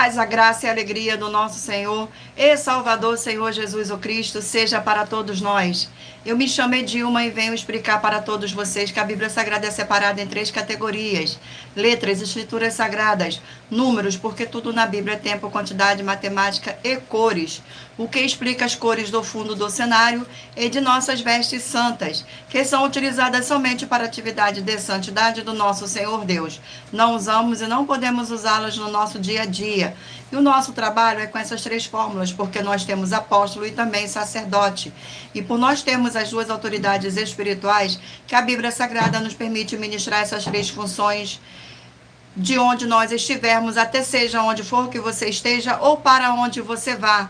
paz, a graça e a alegria do nosso Senhor e Salvador, Senhor Jesus o Cristo, seja para todos nós. Eu me chamo Edilma e venho explicar para todos vocês que a Bíblia Sagrada é separada em 3 categorias: letras, escrituras sagradas, números, porque tudo na Bíblia é tempo, quantidade, matemática e cores. O que explica as cores do fundo do cenário e de nossas vestes santas, que são utilizadas somente para a atividade de santidade do nosso Senhor Deus. Não usamos e não podemos usá-las no nosso dia a dia. E o nosso trabalho é com essas 3 fórmulas, porque nós temos apóstolo e também sacerdote. E por nós termos as 2 autoridades espirituais, que a Bíblia Sagrada nos permite ministrar essas 3 funções de onde nós estivermos, até seja onde for que você esteja ou para onde você vá.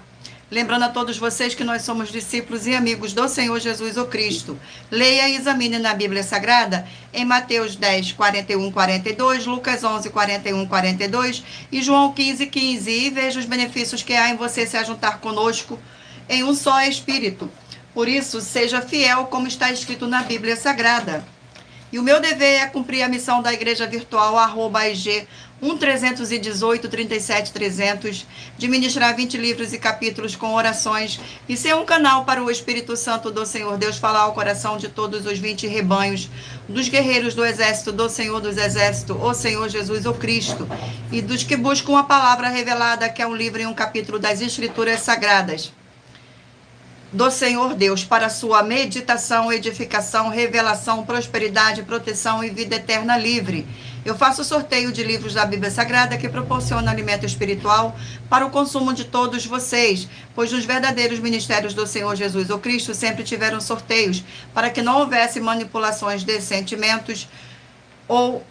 Lembrando a todos vocês que nós somos discípulos e amigos do Senhor Jesus o Cristo. Leia e examine na Bíblia Sagrada em Mateus 10, 41, 42, Lucas 11, 41, 42 e João 15, 15. E veja os benefícios que há em você se ajuntar conosco em um só Espírito. Por isso, seja fiel como está escrito na Bíblia Sagrada. E o meu dever é cumprir a missão da Igreja Virtual, @EG 1318 37 300, de ministrar 20 livros e capítulos com orações e ser um canal para o Espírito Santo do Senhor Deus falar ao coração de todos os 20 rebanhos, dos guerreiros do exército do Senhor dos Exércitos, o Senhor Jesus o Cristo, e dos que buscam a palavra revelada, que é um livro e um capítulo das Escrituras Sagradas do Senhor Deus, para sua meditação, edificação, revelação, prosperidade, proteção e vida eterna livre. Eu faço sorteio de livros da Bíblia Sagrada que proporciona alimento espiritual para o consumo de todos vocês, pois nos verdadeiros ministérios do Senhor Jesus o Cristo sempre tiveram sorteios, para que não houvesse manipulações de sentimentos ou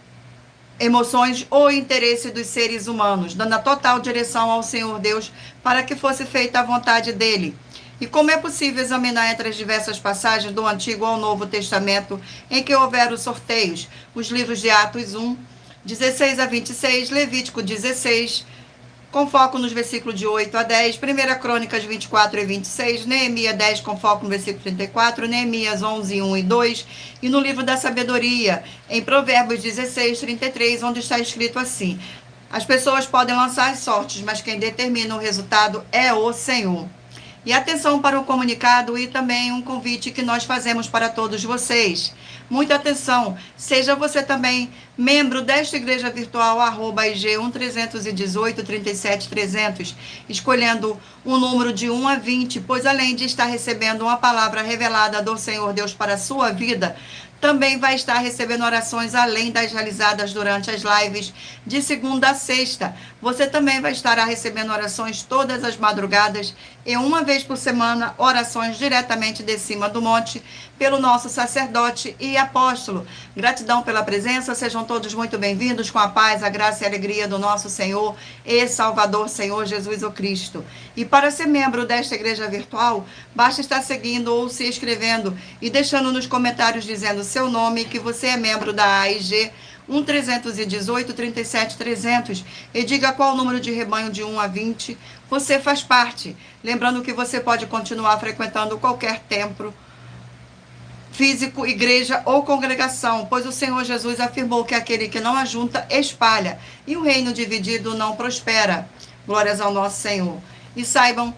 emoções ou interesse dos seres humanos, dando a total direção ao Senhor Deus para que fosse feita a vontade dele. E como é possível examinar entre as diversas passagens do Antigo ao Novo Testamento em que houveram sorteios? Os livros de Atos 1, 16 a 26, Levítico 16, com foco nos versículos de 8 a 10, 1 Crônicas 24 e 26, Neemias 10, com foco no versículo 34, Neemias 11, 1 e 2, e no livro da Sabedoria, em Provérbios 16, 33, onde está escrito assim: as pessoas podem lançar as sortes, mas quem determina o resultado é o Senhor. E atenção para o comunicado e também um convite que nós fazemos para todos vocês. Muita atenção, seja você também membro desta igreja virtual, @EG 1318 37 300, escolhendo um número de 1 a 20, pois além de estar recebendo uma palavra revelada do Senhor Deus para a sua vida, também vai estar recebendo orações além das realizadas durante as lives de segunda a sexta. Você também vai estar recebendo orações todas as madrugadas e uma vez por semana, orações diretamente de cima do monte pelo nosso sacerdote e apóstolo. Gratidão pela presença, sejam todos muito bem-vindos com a paz, a graça e a alegria do nosso Senhor e Salvador, Senhor Jesus o Cristo. E para ser membro desta igreja virtual, basta estar seguindo ou se inscrevendo e deixando nos comentários dizendo seu nome, que você é membro da AIG 1318 37 300 e diga qual número de rebanho de 1 a 20 você faz parte. Lembrando que você pode continuar frequentando qualquer templo físico, igreja ou congregação, pois o Senhor Jesus afirmou que aquele que não ajunta, espalha, e o reino dividido não prospera. Glórias ao nosso Senhor. E saibam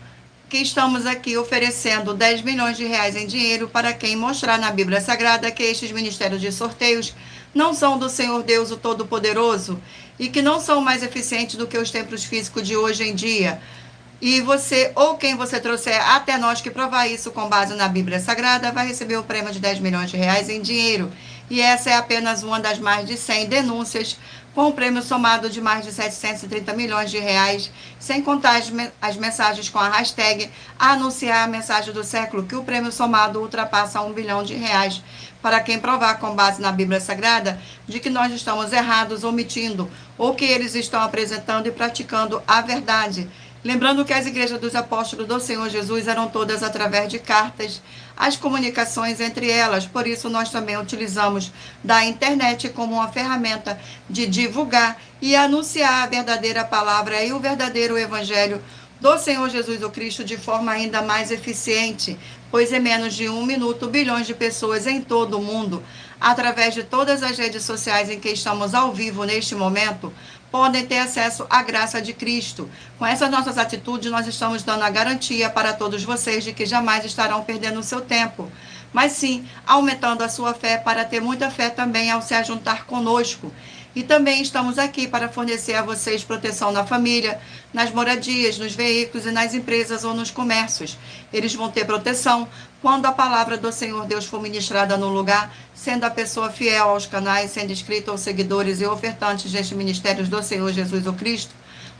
que estamos aqui oferecendo 10 milhões de reais em dinheiro para quem mostrar na Bíblia Sagrada que estes ministérios de sorteios não são do Senhor Deus o Todo-Poderoso e que não são mais eficientes do que os templos físicos de hoje em dia. E você, ou quem você trouxer até nós que provar isso com base na Bíblia Sagrada, vai receber o prêmio de 10 milhões de reais em dinheiro. E essa é apenas uma das mais de 100 denúncias, com um prêmio somado de mais de 730 milhões de reais, sem contar as mensagens com a hashtag anunciar a mensagem do século, que o prêmio somado ultrapassa 1 bilhão de reais, para quem provar com base na Bíblia Sagrada de que nós estamos errados, omitindo, ou que eles estão apresentando e praticando a verdade. Lembrando que as igrejas dos apóstolos do Senhor Jesus eram todas através de cartas, as comunicações entre elas. Por isso, nós também utilizamos da internet como uma ferramenta de divulgar e anunciar a verdadeira palavra e o verdadeiro evangelho do Senhor Jesus o Cristo de forma ainda mais eficiente, pois em menos de 1 minuto, bilhões de pessoas em todo o mundo, através de todas as redes sociais em que estamos ao vivo neste momento, podem ter acesso à graça de Cristo. Com essas nossas atitudes, nós estamos dando a garantia para todos vocês de que jamais estarão perdendo o seu tempo, mas sim aumentando a sua fé para ter muita fé também ao se ajuntar conosco. E também estamos aqui para fornecer a vocês proteção na família, nas moradias, nos veículos e nas empresas ou nos comércios. Eles vão ter proteção quando a palavra do Senhor Deus for ministrada no lugar, sendo a pessoa fiel aos canais, sendo inscrito aos seguidores e ofertantes deste ministério do Senhor Jesus o Cristo,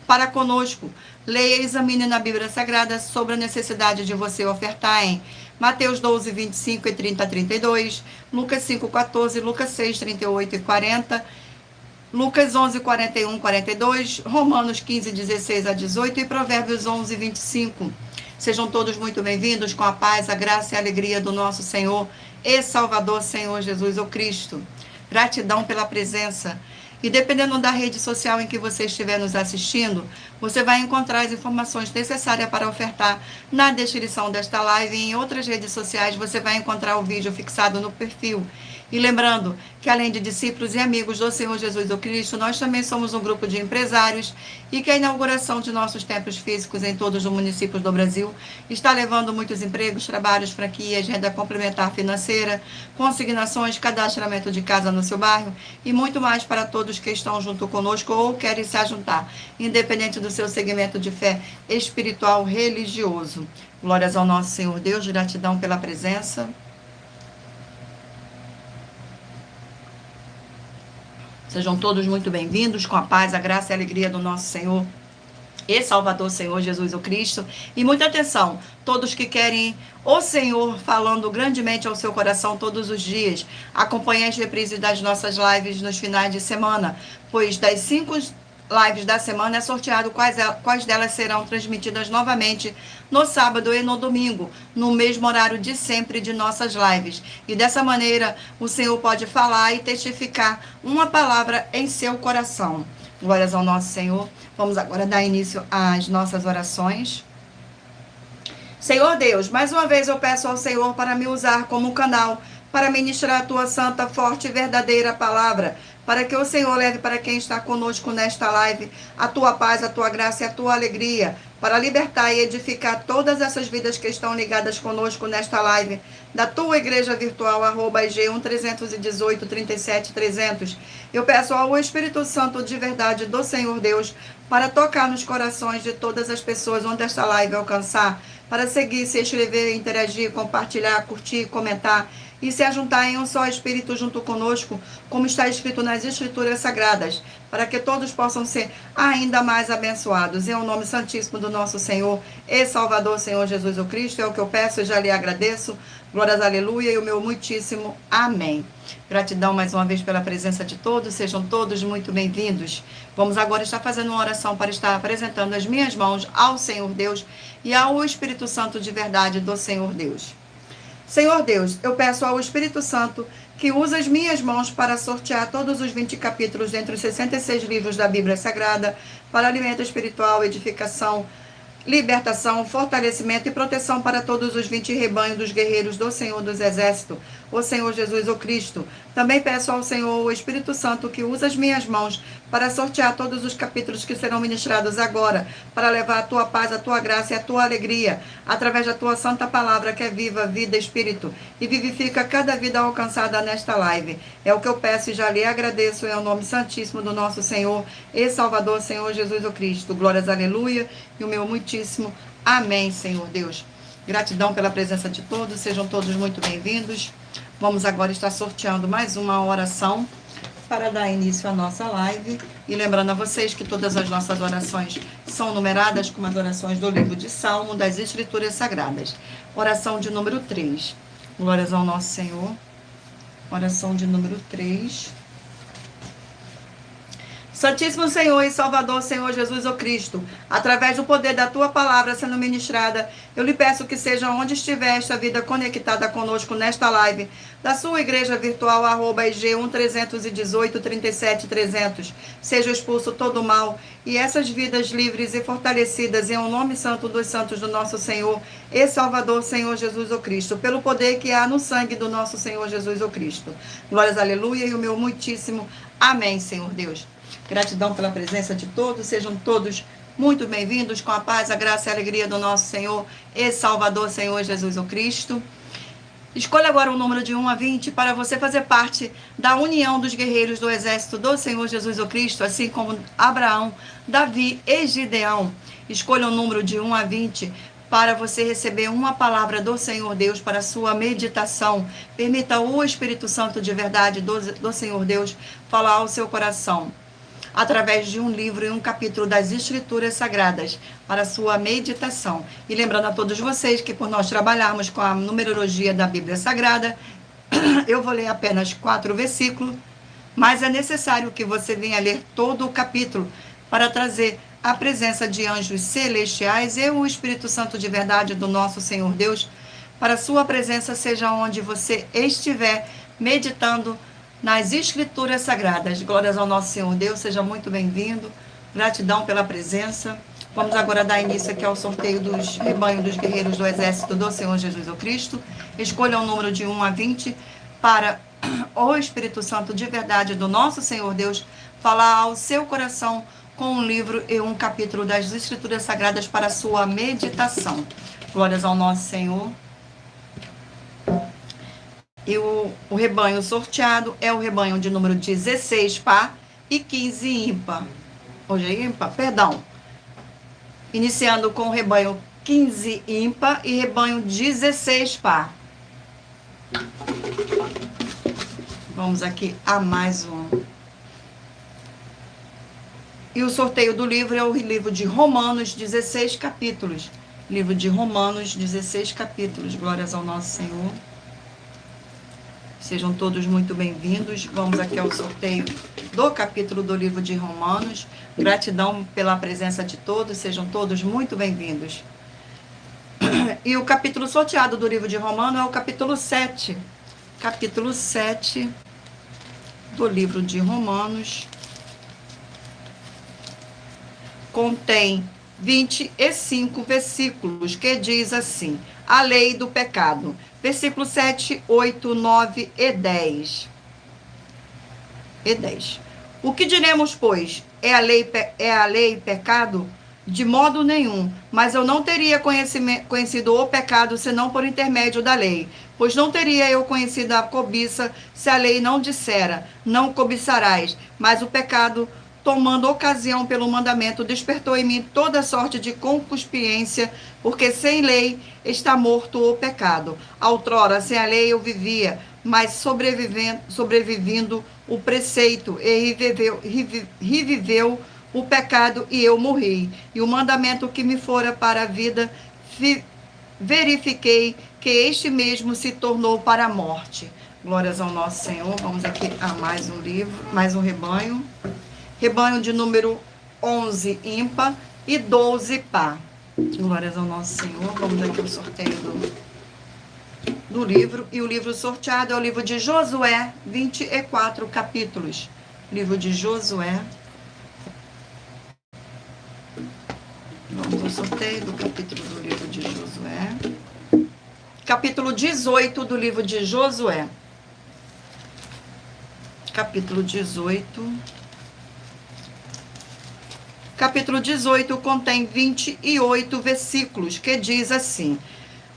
para conosco. Leia e examine na Bíblia Sagrada sobre a necessidade de você ofertar em Mateus 12, 25 e 30 a 32, Lucas 5, 14, Lucas 6, 38 e 40, Lucas 11, 41, 42, Romanos 15, 16 a 18 e Provérbios 11, 25. Sejam todos muito bem-vindos com a paz, a graça e a alegria do nosso Senhor e Salvador, Senhor Jesus o Cristo. Gratidão pela presença. E dependendo da rede social em que você estiver nos assistindo, você vai encontrar as informações necessárias para ofertar na descrição desta live e em outras redes sociais você vai encontrar o vídeo fixado no perfil. E lembrando que além de discípulos e amigos do Senhor Jesus o Cristo, nós também somos um grupo de empresários e que a inauguração de nossos templos físicos em todos os municípios do Brasil está levando muitos empregos, trabalhos, franquias, renda complementar financeira, consignações, cadastramento de casa no seu bairro e muito mais para todos que estão junto conosco ou querem se ajuntar, independente do seu segmento de fé espiritual religioso. Glórias ao nosso Senhor Deus, gratidão pela presença. Sejam todos muito bem-vindos com a paz, a graça e a alegria do nosso Senhor e Salvador, Senhor Jesus o Cristo. E muita atenção, todos que querem o Senhor falando grandemente ao seu coração todos os dias, acompanhem as reprises das nossas lives nos finais de semana, pois das 5 lives da semana é sorteado quais delas serão transmitidas novamente no sábado e no domingo, no mesmo horário de sempre de nossas lives. E dessa maneira, o Senhor pode falar e testificar uma palavra em seu coração. Glórias ao nosso Senhor. Vamos agora dar início às nossas orações. Senhor Deus, mais uma vez eu peço ao Senhor para me usar como canal para ministrar a tua santa, forte e verdadeira palavra, para que o Senhor leve para quem está conosco nesta live a tua paz, a tua graça e a tua alegria, para libertar e edificar todas essas vidas que estão ligadas conosco nesta live, da tua igreja virtual, @IG1-318-37-300. Eu peço ao Espírito Santo de verdade do Senhor Deus, para tocar nos corações de todas as pessoas onde esta live alcançar, para seguir, se inscrever, interagir, compartilhar, curtir, comentar, e se ajuntar em um só Espírito junto conosco, como está escrito nas Escrituras Sagradas, para que todos possam ser ainda mais abençoados. Em o nome santíssimo do nosso Senhor e Salvador, Senhor Jesus o Cristo, é o que eu peço e já lhe agradeço. Glórias, aleluia, e o meu muitíssimo amém. Gratidão mais uma vez pela presença de todos, sejam todos muito bem-vindos. Vamos agora estar fazendo uma oração para estar apresentando as minhas mãos ao Senhor Deus e ao Espírito Santo de verdade do Senhor Deus. Senhor Deus, eu peço ao Espírito Santo que use as minhas mãos para sortear todos os 20 capítulos dentre os 66 livros da Bíblia Sagrada para alimento espiritual, edificação, libertação, fortalecimento e proteção para todos os 20 rebanhos dos guerreiros do Senhor dos Exércitos, o Senhor Jesus o Cristo. Também peço ao Senhor, o Espírito Santo, que use as minhas mãos para sortear todos os capítulos que serão ministrados agora, para levar a tua paz, a tua graça e a tua alegria, através da tua santa palavra, que é viva, vida, espírito, e vivifica cada vida alcançada nesta live. É o que eu peço e já lhe agradeço, em nome santíssimo do nosso Senhor e Salvador, Senhor Jesus o Cristo. Glórias, aleluia, e o meu muitíssimo amém, Senhor Deus. Gratidão pela presença de todos, sejam todos muito bem-vindos. Vamos agora estar sorteando mais uma oração para dar início à nossa live. E lembrando a vocês que todas as nossas orações são numeradas como as orações do livro de Salmo das Escrituras Sagradas. Oração de número 3. Glórias ao nosso Senhor. Oração de número 3. Santíssimo Senhor e Salvador, Senhor Jesus o Cristo, através do poder da Tua palavra sendo ministrada, eu lhe peço que seja onde estiver esta vida conectada conosco nesta live, da sua igreja virtual, @ig1-318-37-300, seja expulso todo o mal, e essas vidas livres e fortalecidas em um nome santo dos santos do nosso Senhor e Salvador, Senhor Jesus o Cristo, pelo poder que há no sangue do nosso Senhor Jesus o Cristo. Glórias, aleluia, e o meu muitíssimo amém, Senhor Deus. Gratidão pela presença de todos, sejam todos muito bem-vindos, com a paz, a graça e a alegria do nosso Senhor e Salvador, Senhor Jesus o Cristo. Escolha agora o número de 1 a 20 para você fazer parte da união dos guerreiros do exército do Senhor Jesus o Cristo, assim como Abraão, Davi e Gideão. Escolha o número de 1 a 20 para você receber uma palavra do Senhor Deus para a sua meditação. Permita o Espírito Santo de verdade do Senhor Deus falar ao seu coração, através de um livro e um capítulo das Escrituras Sagradas, para a sua meditação. E lembrando a todos vocês que por nós trabalharmos com a numerologia da Bíblia Sagrada, eu vou ler apenas 4 versículos, mas é necessário que você venha ler todo o capítulo para trazer a presença de anjos celestiais e o Espírito Santo de verdade do nosso Senhor Deus, para a sua presença seja onde você estiver meditando nas Escrituras Sagradas. Glórias ao nosso Senhor Deus, seja muito bem-vindo. Gratidão pela presença. Vamos agora dar início aqui ao sorteio dos rebanhos dos guerreiros do exército do Senhor Jesus o Cristo. Escolha o número de 1 a 20 para o Espírito Santo de verdade do nosso Senhor Deus falar ao seu coração com um livro e um capítulo das Escrituras Sagradas para a sua meditação. Glórias ao nosso Senhor. E o rebanho sorteado é o rebanho de número 16 par e 15 ímpar. Hoje é ímpar? Perdão. Iniciando com o rebanho 15 ímpar e rebanho 16 par. Vamos aqui a mais um. E o sorteio do livro é o livro de Romanos, 16 capítulos. Livro de Romanos, 16 capítulos. Glórias ao nosso Senhor. Sejam todos muito bem-vindos. Vamos aqui ao sorteio do capítulo do livro de Romanos. Gratidão pela presença de todos. Sejam todos muito bem-vindos. E o capítulo sorteado do livro de Romanos é o capítulo 7. Capítulo 7 do livro de Romanos. Contém 25 versículos, que diz assim: a lei do pecado. Versículo 7, 8, 9 e 10. O que diremos, pois? É a lei pecado? De modo nenhum. Mas eu não teria conhecido o pecado senão por intermédio da lei. Pois não teria eu conhecido a cobiça se a lei não dissera: não cobiçarás. Mas o pecado, tomando ocasião pelo mandamento, despertou em mim toda sorte de concupiscência, porque sem lei está morto o pecado. Outrora, sem a lei eu vivia, mas sobrevivendo o preceito, e reviveu o pecado, e eu morri. E o mandamento que me fora para a vida, verifiquei que este mesmo se tornou para a morte. Glórias ao nosso Senhor. Vamos aqui a mais um livro, mais um rebanho. Rebanho de número 11 ímpar e 12 par. Glórias ao nosso Senhor. Vamos aqui ao sorteio do livro. E o livro sorteado é o livro de Josué, 24 capítulos. Livro de Josué. Vamos ao sorteio do capítulo do livro de Josué. Capítulo 18 do livro de Josué. Capítulo 18. Capítulo 18 contém 28 versículos, que diz assim: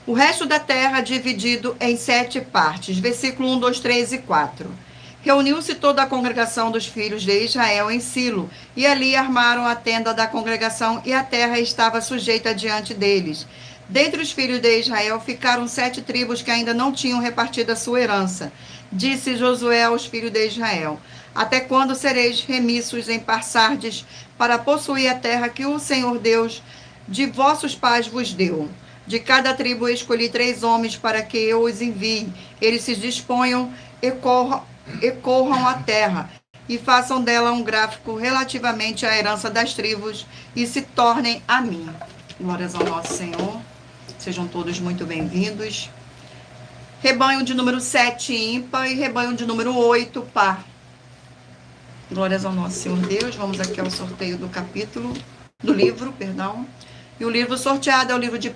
o resto da terra dividido em 7 partes. Versículo 1, 2, 3 e 4. Reuniu-se toda a congregação dos filhos de Israel em Silo, e ali armaram a tenda da congregação, e a terra estava sujeita diante deles. Dentre os filhos de Israel ficaram 7 tribos que ainda não tinham repartido a sua herança. Disse Josué aos filhos de Israel: até quando sereis remissos em passardes para possuir a terra que o Senhor Deus de vossos pais vos deu? De cada tribo escolhi 3 homens para que eu os envie. Eles se disponham e corram a terra, e façam dela um gráfico relativamente à herança das tribos e se tornem a mim. Glórias ao nosso Senhor. Sejam todos muito bem-vindos. Rebanho de número 7, ímpar, e rebanho de número 8, par. Glórias ao nosso Senhor Deus. Vamos aqui ao sorteio do livro. E o livro sorteado é o livro de 1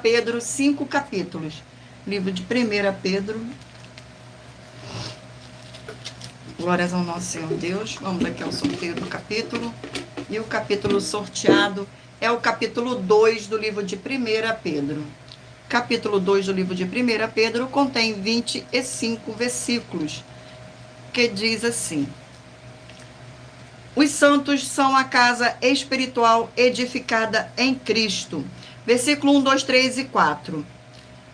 Pedro, 5 capítulos. Livro de 1 Pedro. Glórias ao nosso Senhor Deus. Vamos aqui ao sorteio do capítulo. E o capítulo sorteado é o capítulo 2 do livro de 1 Pedro. Capítulo 2 do livro de 1 Pedro contém 25 versículos, que diz assim: os santos são a casa espiritual edificada em Cristo. Versículo 1, 2, 3 e 4.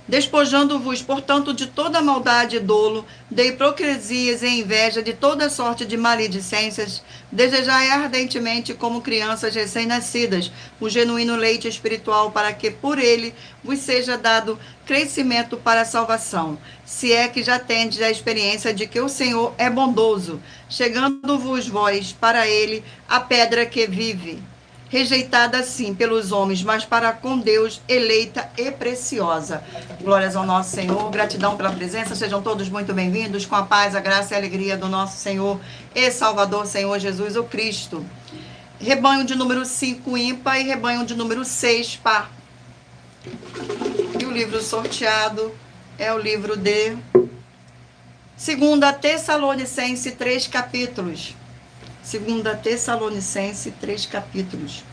Despojando-vos, portanto, de toda maldade e dolo, de hipocrisias e inveja, de toda sorte de maledicências, desejai ardentemente, como crianças recém-nascidas, o genuíno leite espiritual, para que por ele vos seja dado crescimento para a salvação, se é que já tendes a experiência de que o Senhor é bondoso, chegando-vos vós para ele a pedra que vive, rejeitada sim pelos homens, mas para com Deus eleita e preciosa. Glórias ao nosso Senhor, gratidão pela presença, sejam todos muito bem-vindos, com a paz, a graça e a alegria do nosso Senhor e Salvador, Senhor Jesus o Cristo. Rebanho de número 5, ímpar, e rebanho de número 6, par. E o livro sorteado é o livro de 2 Tessalonicenses, 3 capítulos. 2 Tessalonicenses, 3 capítulos.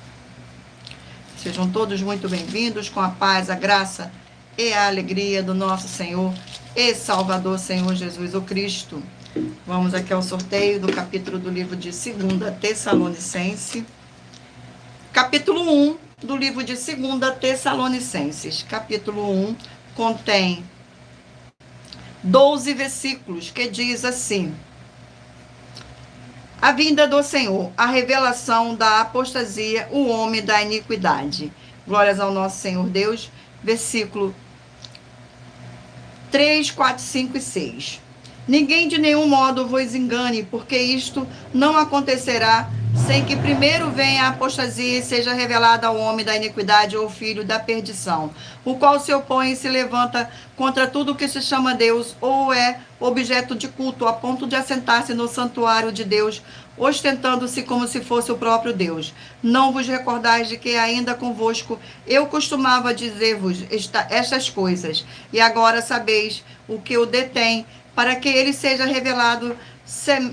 Sejam todos muito bem-vindos, com a paz, a graça e a alegria do nosso Senhor e Salvador, Senhor Jesus o Cristo. Vamos aqui ao sorteio do capítulo do livro de 2 Tessalonicenses. Capítulo 1 do livro de 2 Tessalonicenses. Capítulo 1 contém 12 versículos, que diz assim: a vinda do Senhor, a revelação da apostasia, o homem da iniquidade. Glórias ao nosso Senhor Deus. Versículo 3, 4, 5 e 6. Ninguém de nenhum modo vos engane, porque isto não acontecerá sem que primeiro venha a apostasia e seja revelada ao homem da iniquidade ou filho da perdição, o qual se opõe e se levanta contra tudo que se chama Deus ou é objeto de culto, a ponto de assentar-se no santuário de Deus, ostentando-se como se fosse o próprio Deus. Não vos recordais de que ainda convosco eu costumava dizer-vos estas coisas, e agora sabeis o que o detém, para que ele seja revelado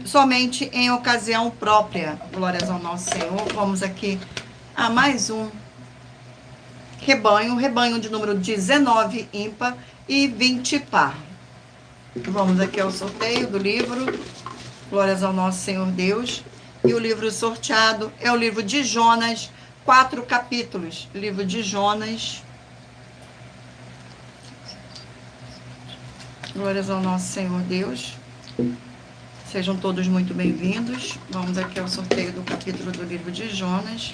somente em ocasião própria. Glórias ao nosso Senhor. Vamos aqui a mais um rebanho de número 19, ímpar, e 20, par. Vamos aqui ao sorteio do livro. Glórias ao nosso Senhor Deus. E o livro sorteado é o livro de Jonas, 4 capítulos. Livro de Jonas. Glórias ao nosso Senhor Deus. Sejam todos muito bem-vindos. Vamos aqui ao sorteio do capítulo do livro de Jonas.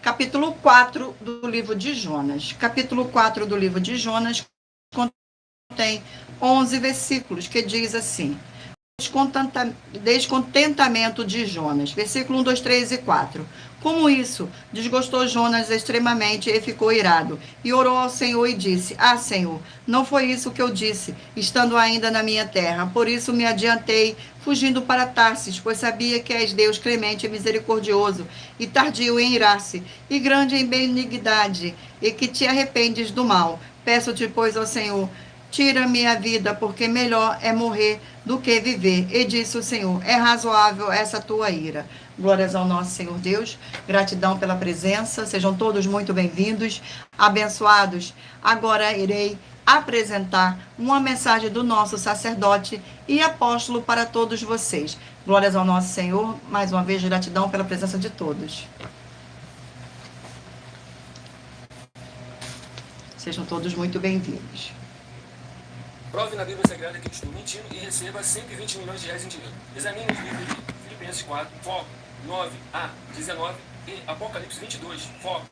Capítulo 4 do livro de Jonas. Capítulo 4 do livro de Jonas contém 11 versículos, que diz assim: descontentamento de Jonas. Versículo 1, 2, 3 e 4. Como isso desgostou Jonas extremamente e ficou irado, e orou ao Senhor e disse: ah, Senhor, não foi isso que eu disse, estando ainda na minha terra. Por isso me adiantei, fugindo para Tarsis, pois sabia que és Deus clemente e misericordioso, e tardio em irar-se, e grande em benignidade, e que te arrependes do mal. Peço-te, pois, ao Senhor, tira-me a vida, porque melhor é morrer do que viver. E disse o Senhor: é razoável essa tua ira. Glórias ao nosso Senhor Deus. Gratidão pela presença. Sejam todos muito bem-vindos, abençoados. Agora irei apresentar uma mensagem do nosso sacerdote e apóstolo para todos vocês. Glórias ao nosso Senhor. Mais uma vez, gratidão pela presença de todos. Sejam todos muito bem-vindos. Prove na Bíblia Sagrada que estou mentindo e receba 120 milhões de reais em dinheiro. Examine os livros de Filipenses 4, foco 9 a 19 e Apocalipse 22, foco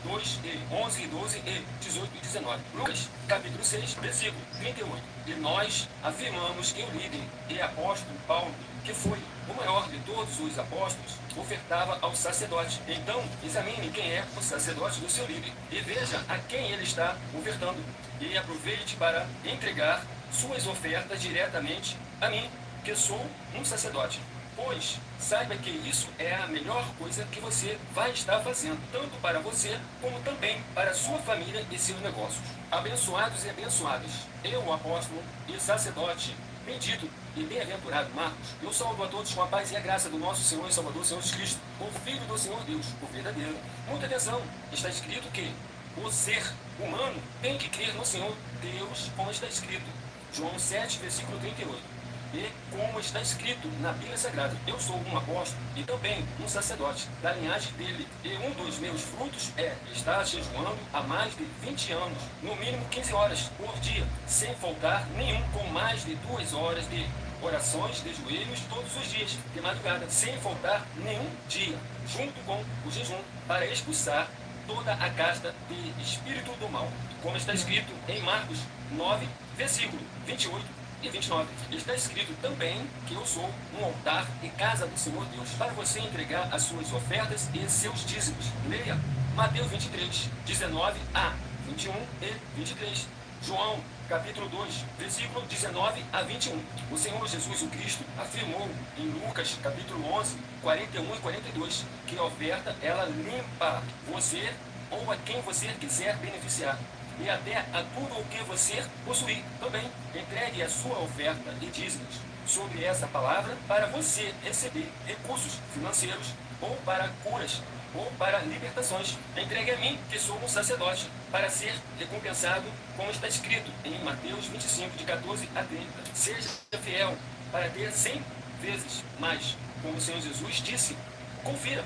2 e 11 e 12 e 18 e 19. Lucas, capítulo 6, versículo 38. E nós afirmamos que o líder e apóstolo Paulo, que foi o maior de todos os apóstolos, ofertava ao sacerdote. Então, examine quem é o sacerdote do seu líder e veja a quem ele está ofertando. E aproveite para entregar suas ofertas diretamente a mim, que sou um sacerdote. Pois saiba que isso é a melhor coisa que você vai estar fazendo, tanto para você como também para a sua família e seus negócios. Abençoados e abençoadas, eu, o apóstolo e sacerdote, bendito e bem-aventurado Marcos, eu saúdo a todos com a paz e a graça do nosso Senhor e Salvador, Senhor Jesus Cristo, o Filho do Senhor Deus, o verdadeiro. Muita atenção, está escrito que o ser humano tem que crer no Senhor Deus, como está escrito. João 7, versículo 38. E como está escrito na Bíblia Sagrada, eu sou um apóstolo e também um sacerdote da linhagem dele. E um dos meus frutos é estar jejuando há mais de 20 anos, no mínimo 15 horas por dia, sem faltar nenhum, com mais de 2 horas de orações de joelhos todos os dias, de madrugada, sem faltar nenhum dia, junto com o jejum, para expulsar toda a casta de espírito do mal, como está escrito em Marcos 9, versículo 28 e 29. Está escrito também que eu sou um altar e casa do Senhor Deus, para você entregar as suas ofertas e seus dízimos. Leia Mateus 23, 19 a 21 e 23. João, capítulo 2, versículo 19 a 21. O Senhor Jesus o Cristo afirmou em Lucas, capítulo 11, 41 e 42, que a oferta, ela limpa você ou a quem você quiser beneficiar, e até a tudo o que você possuir. Também entregue a sua oferta e dízimos sobre essa palavra para você receber recursos financeiros, ou para curas, ou para libertações. Entregue a mim, que sou um sacerdote, para ser recompensado, como está escrito em Mateus 25, de 14 a 30. Seja fiel para ter 100 vezes mais, como o Senhor Jesus disse. Confira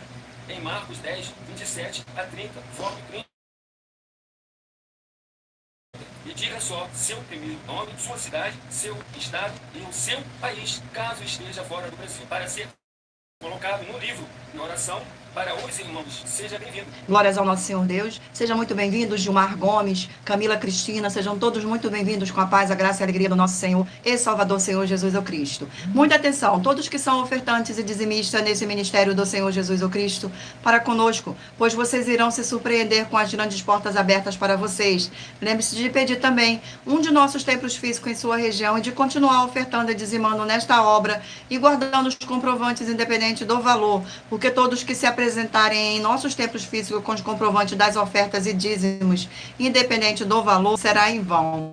em Marcos 10, 27 a 30. Foco 30. E diga só seu primeiro nome, sua cidade, seu estado e o seu país, caso esteja fora do Brasil, para ser colocado no livro de oração para os irmãos. Seja bem-vindo. Glórias ao nosso Senhor Deus. Sejam muito bem-vindos, Gilmar Gomes, Camila Cristina, sejam todos muito bem-vindos com a paz, a graça e a alegria do nosso Senhor e Salvador, Senhor Jesus o Cristo. Muita atenção, todos que são ofertantes e dizimistas nesse ministério do Senhor Jesus o Cristo, para conosco, pois vocês irão se surpreender com as grandes portas abertas para vocês. Lembre-se de pedir também um de nossos templos físicos em sua região e de continuar ofertando e dizimando nesta obra e guardando os comprovantes independente do valor, porque todos que se apresentarem em nossos templos físicos com os comprovantes das ofertas e dízimos, independente do valor, será em vão.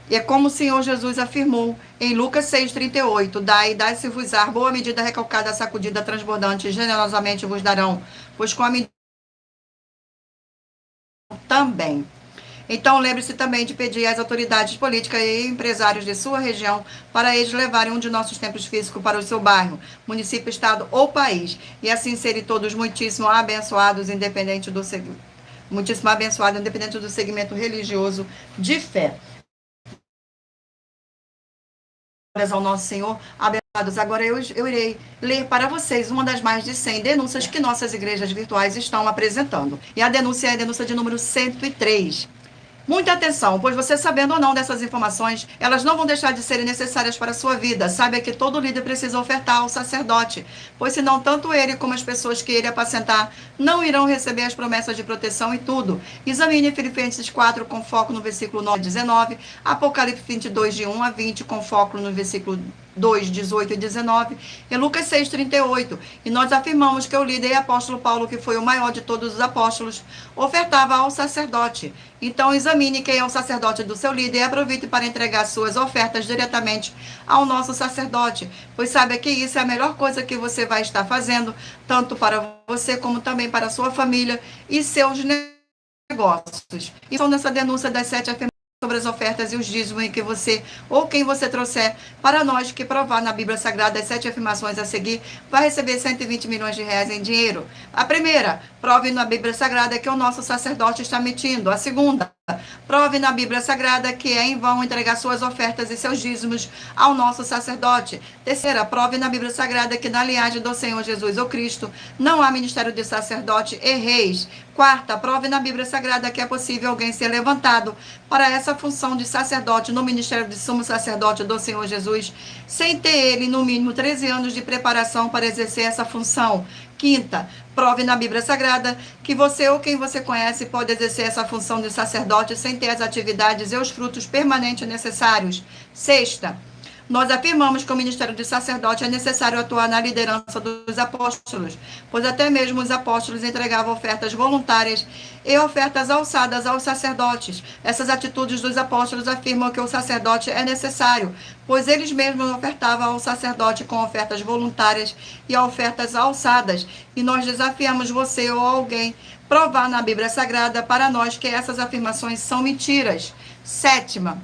E é como o Senhor Jesus afirmou em Lucas 6,38, dai, dai-se-vos-á, boa medida, recalcada, sacudida, transbordante, generosamente vos darão, pois com a medida também. Então, lembre-se também de pedir às autoridades políticas e empresários de sua região para eles levarem um de nossos templos físicos para o seu bairro, município, estado ou país. E assim serem todos muitíssimo abençoados, independente do segmento religioso de fé. Glórias ao nosso Senhor, abençoados. Agora eu irei ler para vocês uma das mais de 100 denúncias que nossas igrejas virtuais estão apresentando. E a denúncia é a denúncia de número 103. Muita atenção, pois você sabendo ou não dessas informações, elas não vão deixar de serem necessárias para a sua vida. Saiba que todo líder precisa ofertar ao sacerdote, pois senão tanto ele como as pessoas que ele apacentar não irão receber as promessas de proteção e tudo. Examine Filipenses 4 com foco no versículo 9 a 19, Apocalipse 22 de 1 a 20 com foco no versículo 2, 18 e 19, e Lucas 6, 38. E nós afirmamos que o líder e apóstolo Paulo, que foi o maior de todos os apóstolos, ofertava ao sacerdote. Então examine quem é o sacerdote do seu líder e aproveite para entregar suas ofertas diretamente ao nosso sacerdote, pois saiba que isso é a melhor coisa que você vai estar fazendo, tanto para você como também para a sua família e seus negócios. E são nessa denúncia das 7 afirmações sobre as ofertas e os dízimos em que você ou quem você trouxer para nós que provar na Bíblia Sagrada as 7 afirmações a seguir, vai receber 120 milhões de reais em dinheiro. A primeira, prove na Bíblia Sagrada que o nosso sacerdote está mentindo. A segunda, Prove na Bíblia Sagrada que é em vão entregar suas ofertas e seus dízimos ao nosso sacerdote. Terceira, prove na Bíblia Sagrada que na linhagem do Senhor Jesus ou Cristo não há ministério de sacerdote e reis. Quarta, prove na Bíblia Sagrada que é possível alguém ser levantado para essa função de sacerdote no ministério de sumo sacerdote do Senhor Jesus, sem ter ele, no mínimo, 13 anos de preparação para exercer essa função. Quinta, prove na Bíblia Sagrada que você ou quem você conhece pode exercer essa função de sacerdote sem ter as atividades e os frutos permanentes necessários. Sexta, nós afirmamos que o ministério de sacerdote é necessário atuar na liderança dos apóstolos, pois até mesmo os apóstolos entregavam ofertas voluntárias e ofertas alçadas aos sacerdotes. Essas atitudes dos apóstolos afirmam que o sacerdote é necessário, pois eles mesmos ofertavam ao sacerdote com ofertas voluntárias e ofertas alçadas. E nós desafiamos você ou alguém provar na Bíblia Sagrada para nós que essas afirmações são mentiras. Sétima,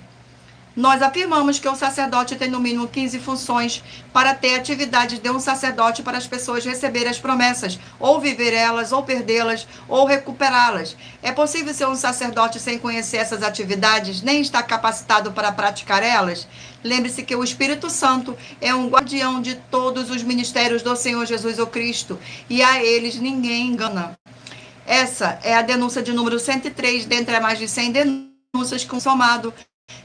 nós afirmamos que o sacerdote tem no mínimo 15 funções para ter atividades de um sacerdote para as pessoas receberem as promessas, ou viver elas, ou perdê-las, ou recuperá-las. É possível ser um sacerdote sem conhecer essas atividades, nem estar capacitado para praticar elas? Lembre-se que o Espírito Santo é um guardião de todos os ministérios do Senhor Jesus ou Cristo, e a eles ninguém engana. Essa é a denúncia de número 103, dentre as mais de 100 denúncias que somado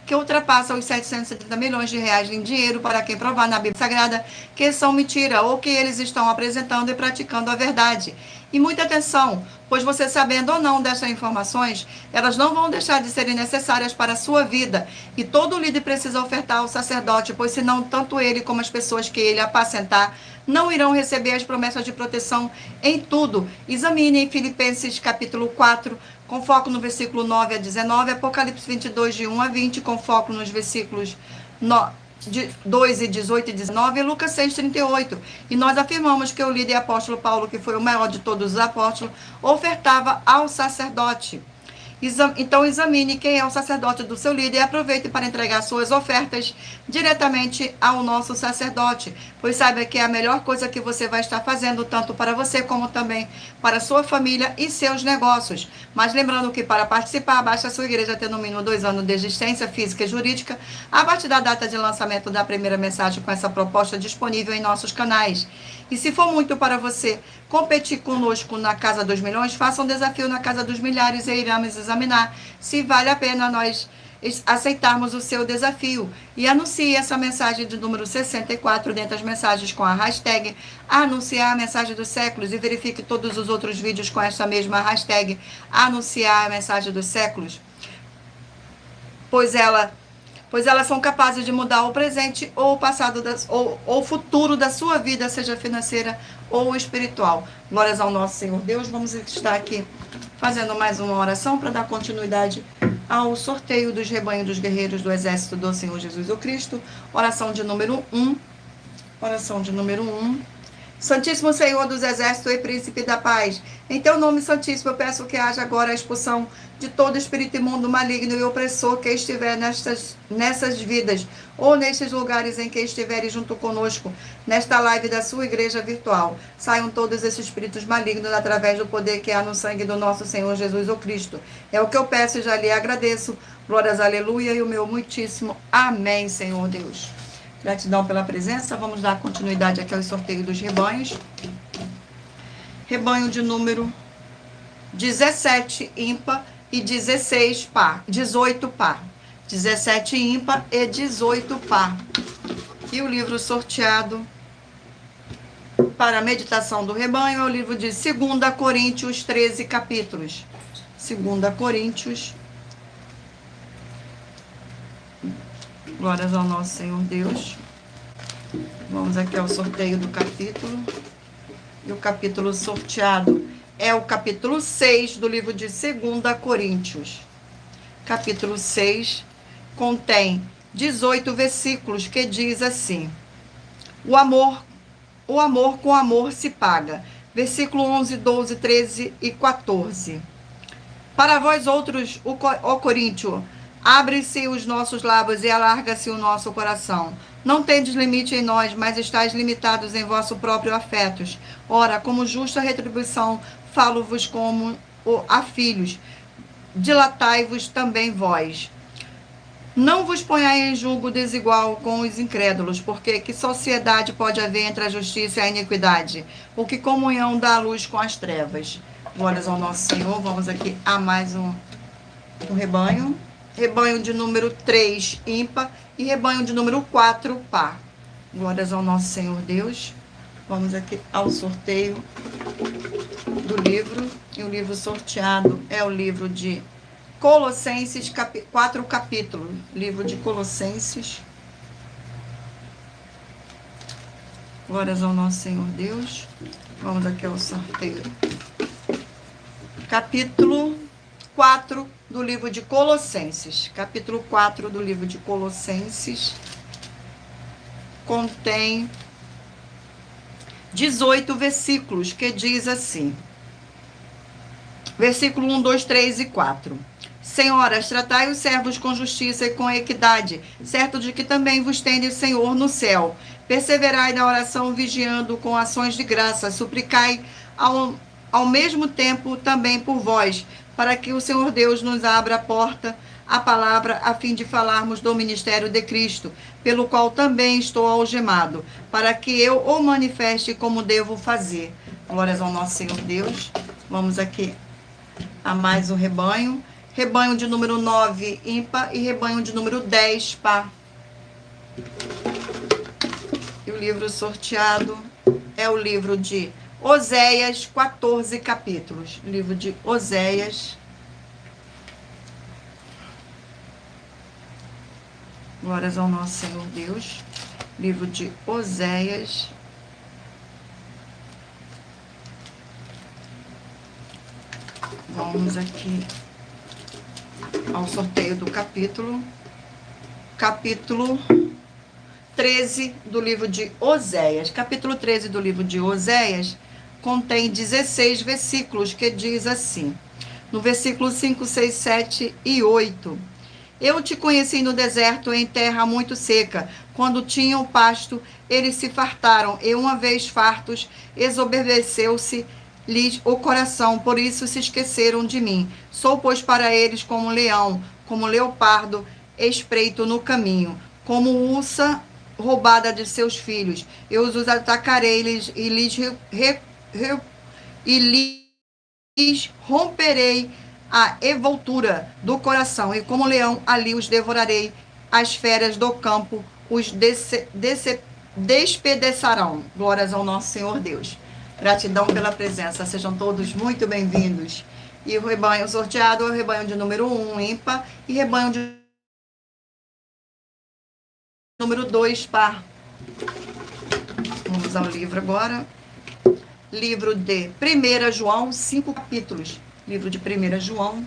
que ultrapassa os 770 milhões de reais em dinheiro para quem provar na Bíblia Sagrada que são mentira ou que eles estão apresentando e praticando a verdade. E muita atenção, pois você sabendo ou não dessas informações, elas não vão deixar de serem necessárias para a sua vida. E todo líder precisa ofertar ao sacerdote, pois senão tanto ele como as pessoas que ele apacentar não irão receber as promessas de proteção em tudo. Examine em Filipenses capítulo 4, com foco no versículo 9 a 19, Apocalipse 22, de 1 a 20, com foco nos versículos 2 e 18 e 19, e Lucas 6, 38. E nós afirmamos que o líder apóstolo Paulo, que foi o maior de todos os apóstolos, ofertava ao sacerdote. Então examine quem é o sacerdote do seu líder e aproveite para entregar suas ofertas diretamente ao nosso sacerdote, pois saiba que é a melhor coisa que você vai estar fazendo, tanto para você como também para sua família e seus negócios. Mas lembrando que para participar, basta a sua igreja ter no mínimo 2 anos de existência física e jurídica, a partir da data de lançamento da primeira mensagem com essa proposta disponível em nossos canais. E se for muito para você competir conosco na Casa dos Milhões, faça um desafio na Casa dos Milhares e iremos examinar se vale a pena nós aceitarmos o seu desafio. E anuncie essa mensagem de número 64 dentro das mensagens com a hashtag anunciar a mensagem dos séculos e verifique todos os outros vídeos com essa mesma hashtag anunciar a mensagem dos séculos, pois elas são capazes de mudar o presente ou o passado ou o futuro da sua vida, seja financeira ou espiritual. Glórias ao nosso Senhor Deus. Vamos estar aqui fazendo mais uma oração para dar continuidade ao sorteio dos rebanhos dos guerreiros do exército do Senhor Jesus o Cristo. Oração de número 1. Oração de número 1. Santíssimo Senhor dos Exércitos e Príncipe da Paz, em teu nome santíssimo eu peço que haja agora a expulsão de todo espírito imundo, maligno e opressor que estiver nessas vidas, ou nestes lugares em que estiverem junto conosco, nesta live da sua igreja virtual. Saiam todos esses espíritos malignos através do poder que há no sangue do nosso Senhor Jesus o Cristo. É o que eu peço e já lhe agradeço. Glórias, aleluia, e o meu muitíssimo amém, Senhor Deus. Gratidão pela presença. Vamos dar continuidade aqui ao sorteio dos rebanhos. Rebanho de número 17 ímpar e 16 par. 18 par. 17 ímpar e 18 par. E o livro sorteado para a meditação do rebanho é o livro de 2 Coríntios, 13 capítulos. 2 Coríntios. Glórias ao nosso Senhor Deus. Vamos aqui ao sorteio do capítulo. E o capítulo sorteado é o capítulo 6 do livro de 2 Coríntios. Capítulo 6 contém 18 versículos que diz assim: o amor com amor se paga. Versículo 11, 12, 13 e 14. Para vós outros, ó Coríntio, abre-se os nossos lábios e alarga-se o nosso coração. Não tendes limite em nós, mas estáis limitados em vosso próprio afetos. Ora, como justa retribuição, falo-vos como a filhos. dilatai-vos também vós. Não vos ponhai em julgo desigual com os incrédulos, porque que sociedade pode haver entre a justiça e a iniquidade? Ou que comunhão dá a luz com as trevas? Glórias ao nosso Senhor. Vamos aqui a mais um rebanho. Rebanho de número 3, ímpar, e rebanho de número 4, par. Glórias ao nosso Senhor Deus. Vamos aqui ao sorteio do livro. E o livro sorteado é o livro de Colossenses, 4 capítulos. Livro de Colossenses. Glórias ao nosso Senhor Deus. Vamos aqui ao sorteio. Capítulo 4 do livro de Colossenses. Capítulo 4 do livro de Colossenses contém 18 versículos, que diz assim. Versículo 1, 2, 3 e 4. Senhoras, tratai os servos com justiça e com equidade, certo de que também vos tende o Senhor no céu. Perseverai na oração, vigiando com ações de graça. Suplicai ao mesmo tempo também por vós, para que o Senhor Deus nos abra a porta, a palavra, a fim de falarmos do ministério de Cristo, pelo qual também estou algemado, para que eu o manifeste como devo fazer. Glórias ao nosso Senhor Deus. Vamos aqui a mais um rebanho. Rebanho de número 9, ímpar, e rebanho de número 10, par. E o livro sorteado é o livro de Oséias, 14 capítulos. Livro de Oséias. Glórias ao nosso Senhor Deus. Livro de Oséias. Vamos aqui ao sorteio do capítulo. Capítulo 13 do livro de Oséias. Capítulo 13 do livro de Oséias contém 16 versículos, que diz assim. No versículo 5, 6, 7 e 8. Eu te conheci no deserto, em terra muito seca. Quando tinham pasto, eles se fartaram. E uma vez fartos, exobedeceu-se-lhes o coração. Por isso se esqueceram de mim. Sou, pois, para eles como leão, como leopardo, espreito no caminho. Como ursa roubada de seus filhos. Eu os atacarei e lhes romperei a envoltura do coração, e como leão ali os devorarei. As feras do campo os despedaçarão. Glórias ao nosso Senhor Deus. Gratidão pela presença. Sejam todos muito bem-vindos. E o rebanho sorteado é o rebanho de número 1, ímpar, e rebanho de número 2, par. Vamos ao livro agora. Livro de 1 João, 5 capítulos. Livro de 1 João.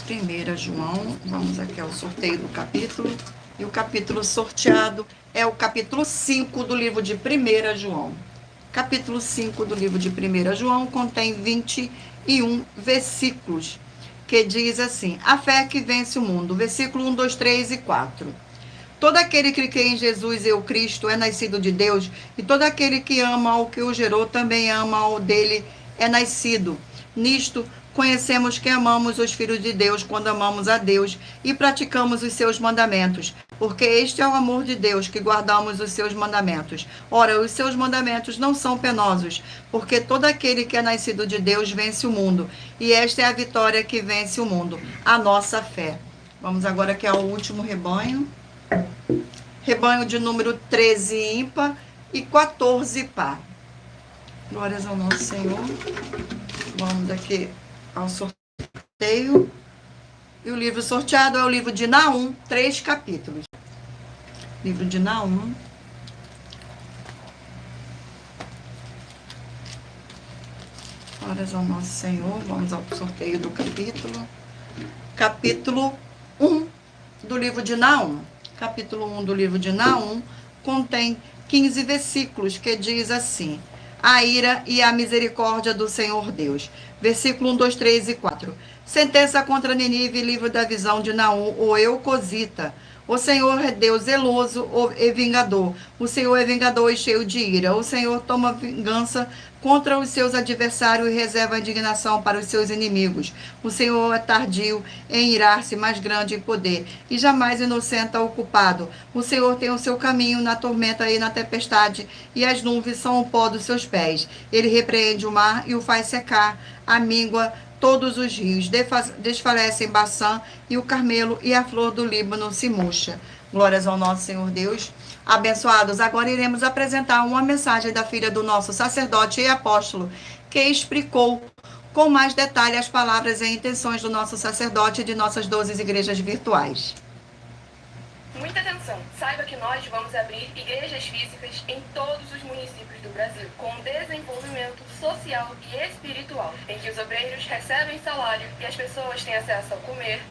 1 João. Vamos aqui ao sorteio do capítulo. E o capítulo sorteado é o capítulo 5 do livro de 1 João. Capítulo 5 do livro de 1 João contém 21 versículos, que diz assim: a fé que vence o mundo. Versículo 1, 2, 3 e 4. Todo aquele que crê em Jesus e o Cristo é nascido de Deus, e todo aquele que ama ao que o gerou também ama ao dele é nascido. Nisto conhecemos que amamos os filhos de Deus, quando amamos a Deus e praticamos os seus mandamentos, porque este é o amor de Deus, que guardamos os seus mandamentos. Ora, os seus mandamentos não são penosos, porque todo aquele que é nascido de Deus vence o mundo, e esta é a vitória que vence o mundo, a nossa fé. Vamos agora aqui ao último rebanho. Rebanho de número 13, ímpar, e 14, par. Glórias ao nosso Senhor. Vamos aqui ao sorteio. E o livro sorteado é o livro de Naum, 3 capítulos. Livro de Naum. Glórias ao nosso Senhor. Vamos ao sorteio do capítulo. Capítulo 1 do livro de Naum. Capítulo 1 do livro de Naum contém 15 versículos, que diz assim: a ira e a misericórdia do Senhor Deus. Versículo 1, 2, 3 e 4. Sentença contra Nínive, livro da visão de Naum, o Eucosita. O Senhor é Deus zeloso e vingador. O Senhor é vingador e cheio de ira. O Senhor toma vingança contra os seus adversários e reserva a indignação para os seus inimigos. O Senhor é tardio em irar-se, mas grande em poder, e jamais inocenta o culpado. O Senhor tem o seu caminho na tormenta e na tempestade, e as nuvens são o pó dos seus pés. Ele repreende o mar e o faz secar, a míngua todos os rios. Desfalecem Baçã e o Carmelo, e a flor do Líbano se murcha. Glórias ao nosso Senhor Deus. Abençoados, agora iremos apresentar uma mensagem da filha do nosso sacerdote e apóstolo, que explicou com mais detalhe as palavras e intenções do nosso sacerdote e de nossas 12 igrejas virtuais. Muita atenção! Saiba que nós vamos abrir igrejas físicas em todos os municípios do Brasil, com desenvolvimento social e espiritual, em que os obreiros recebem salário e as pessoas têm acesso ao comer,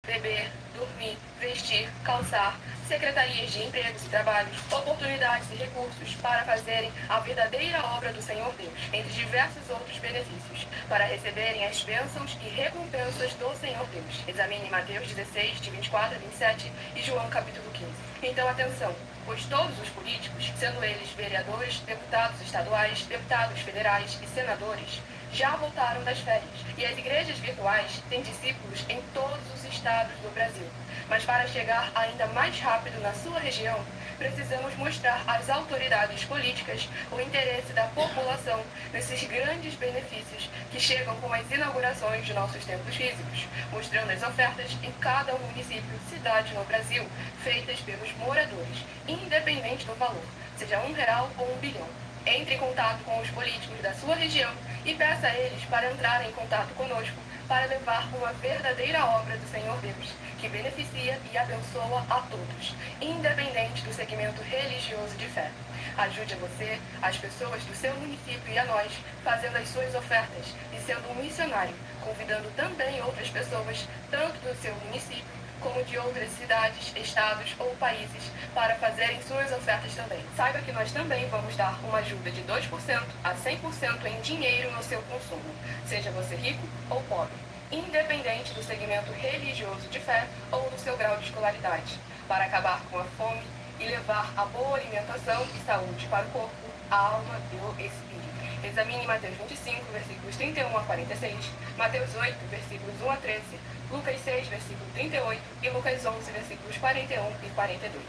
beber, dormir, vestir, calçar, secretarias de empregos e trabalhos, oportunidades e recursos para fazerem a verdadeira obra do Senhor Deus, entre diversos outros benefícios, para receberem as bênçãos e recompensas do Senhor Deus. Examine Mateus 16, de 24 a 27 e João capítulo 15. Então atenção, pois todos os políticos, sendo eles vereadores, deputados estaduais, deputados federais e senadores, já voltaram das férias, e as igrejas virtuais têm discípulos em todos os estados do Brasil. Mas para chegar ainda mais rápido na sua região, precisamos mostrar às autoridades políticas o interesse da população nesses grandes benefícios que chegam com as inaugurações de nossos templos físicos, mostrando as ofertas em cada município, cidade no Brasil, feitas pelos moradores, independente do valor, seja R$1 ou R$1 bilhão. Entre em contato com os políticos da sua região e peça a eles para entrarem em contato conosco para levar uma verdadeira obra do Senhor Deus, que beneficia e abençoa a todos, independente do segmento religioso de fé. Ajude a você, as pessoas do seu município e a nós, fazendo as suas ofertas e sendo um missionário, convidando também outras pessoas, tanto do seu município como de outras cidades, estados ou países, para fazerem suas ofertas também. Saiba que nós também vamos dar uma ajuda de 2% a 100% em dinheiro no seu consumo, seja você rico ou pobre, independente do segmento religioso de fé ou do seu grau de escolaridade, para acabar com a fome e levar a boa alimentação e saúde para o corpo, a alma e o espírito. Examine Mateus 25, versículos 31 a 46, Mateus 8, versículos 1 a 13, Lucas 6, versículo 38 e Lucas 11, versículos 41 e 42.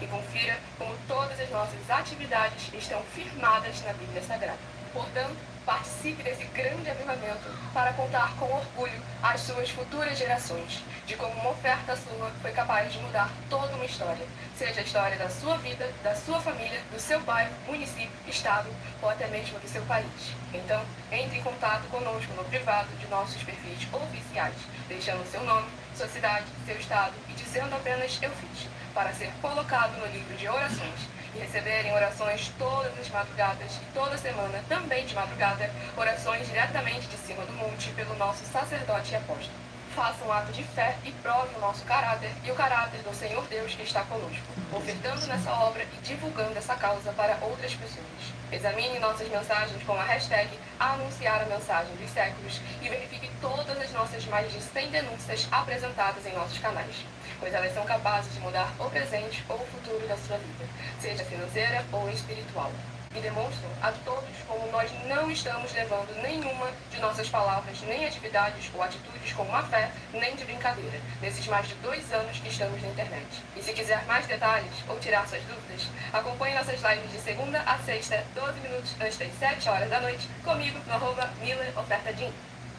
E confira como todas as nossas atividades estão firmadas na Bíblia Sagrada. Portanto, participe desse grande avivamento para contar com orgulho às suas futuras gerações, de como uma oferta sua foi capaz de mudar toda uma história, seja a história da sua vida, da sua família, do seu bairro, município, estado ou até mesmo do seu país. Então, entre em contato conosco no privado de nossos perfis oficiais, deixando seu nome, sua cidade, seu estado e dizendo apenas "eu fiz", para ser colocado no livro de orações e receberem orações todas as madrugadas e toda semana, também de madrugada, orações diretamente de cima do monte pelo nosso sacerdote e apóstolo. Faça um ato de fé e prove o nosso caráter e o caráter do Senhor Deus que está conosco, ofertando nessa obra e divulgando essa causa para outras pessoas. Examine nossas mensagens com a hashtag Anunciar a Mensagem dos Séculos e verifique todas as nossas mais de 100 denúncias apresentadas em nossos canais, pois elas são capazes de mudar o presente ou o futuro da sua vida, seja financeira ou espiritual. E demonstram a todos como nós não estamos levando nenhuma de nossas palavras, nem atividades ou atitudes com má fé, nem de brincadeira, nesses mais de 2 anos que estamos na internet. E se quiser mais detalhes ou tirar suas dúvidas, acompanhe nossas lives de segunda a sexta, 12 minutos antes das 7 horas da noite, comigo no @MillerOfertaDin.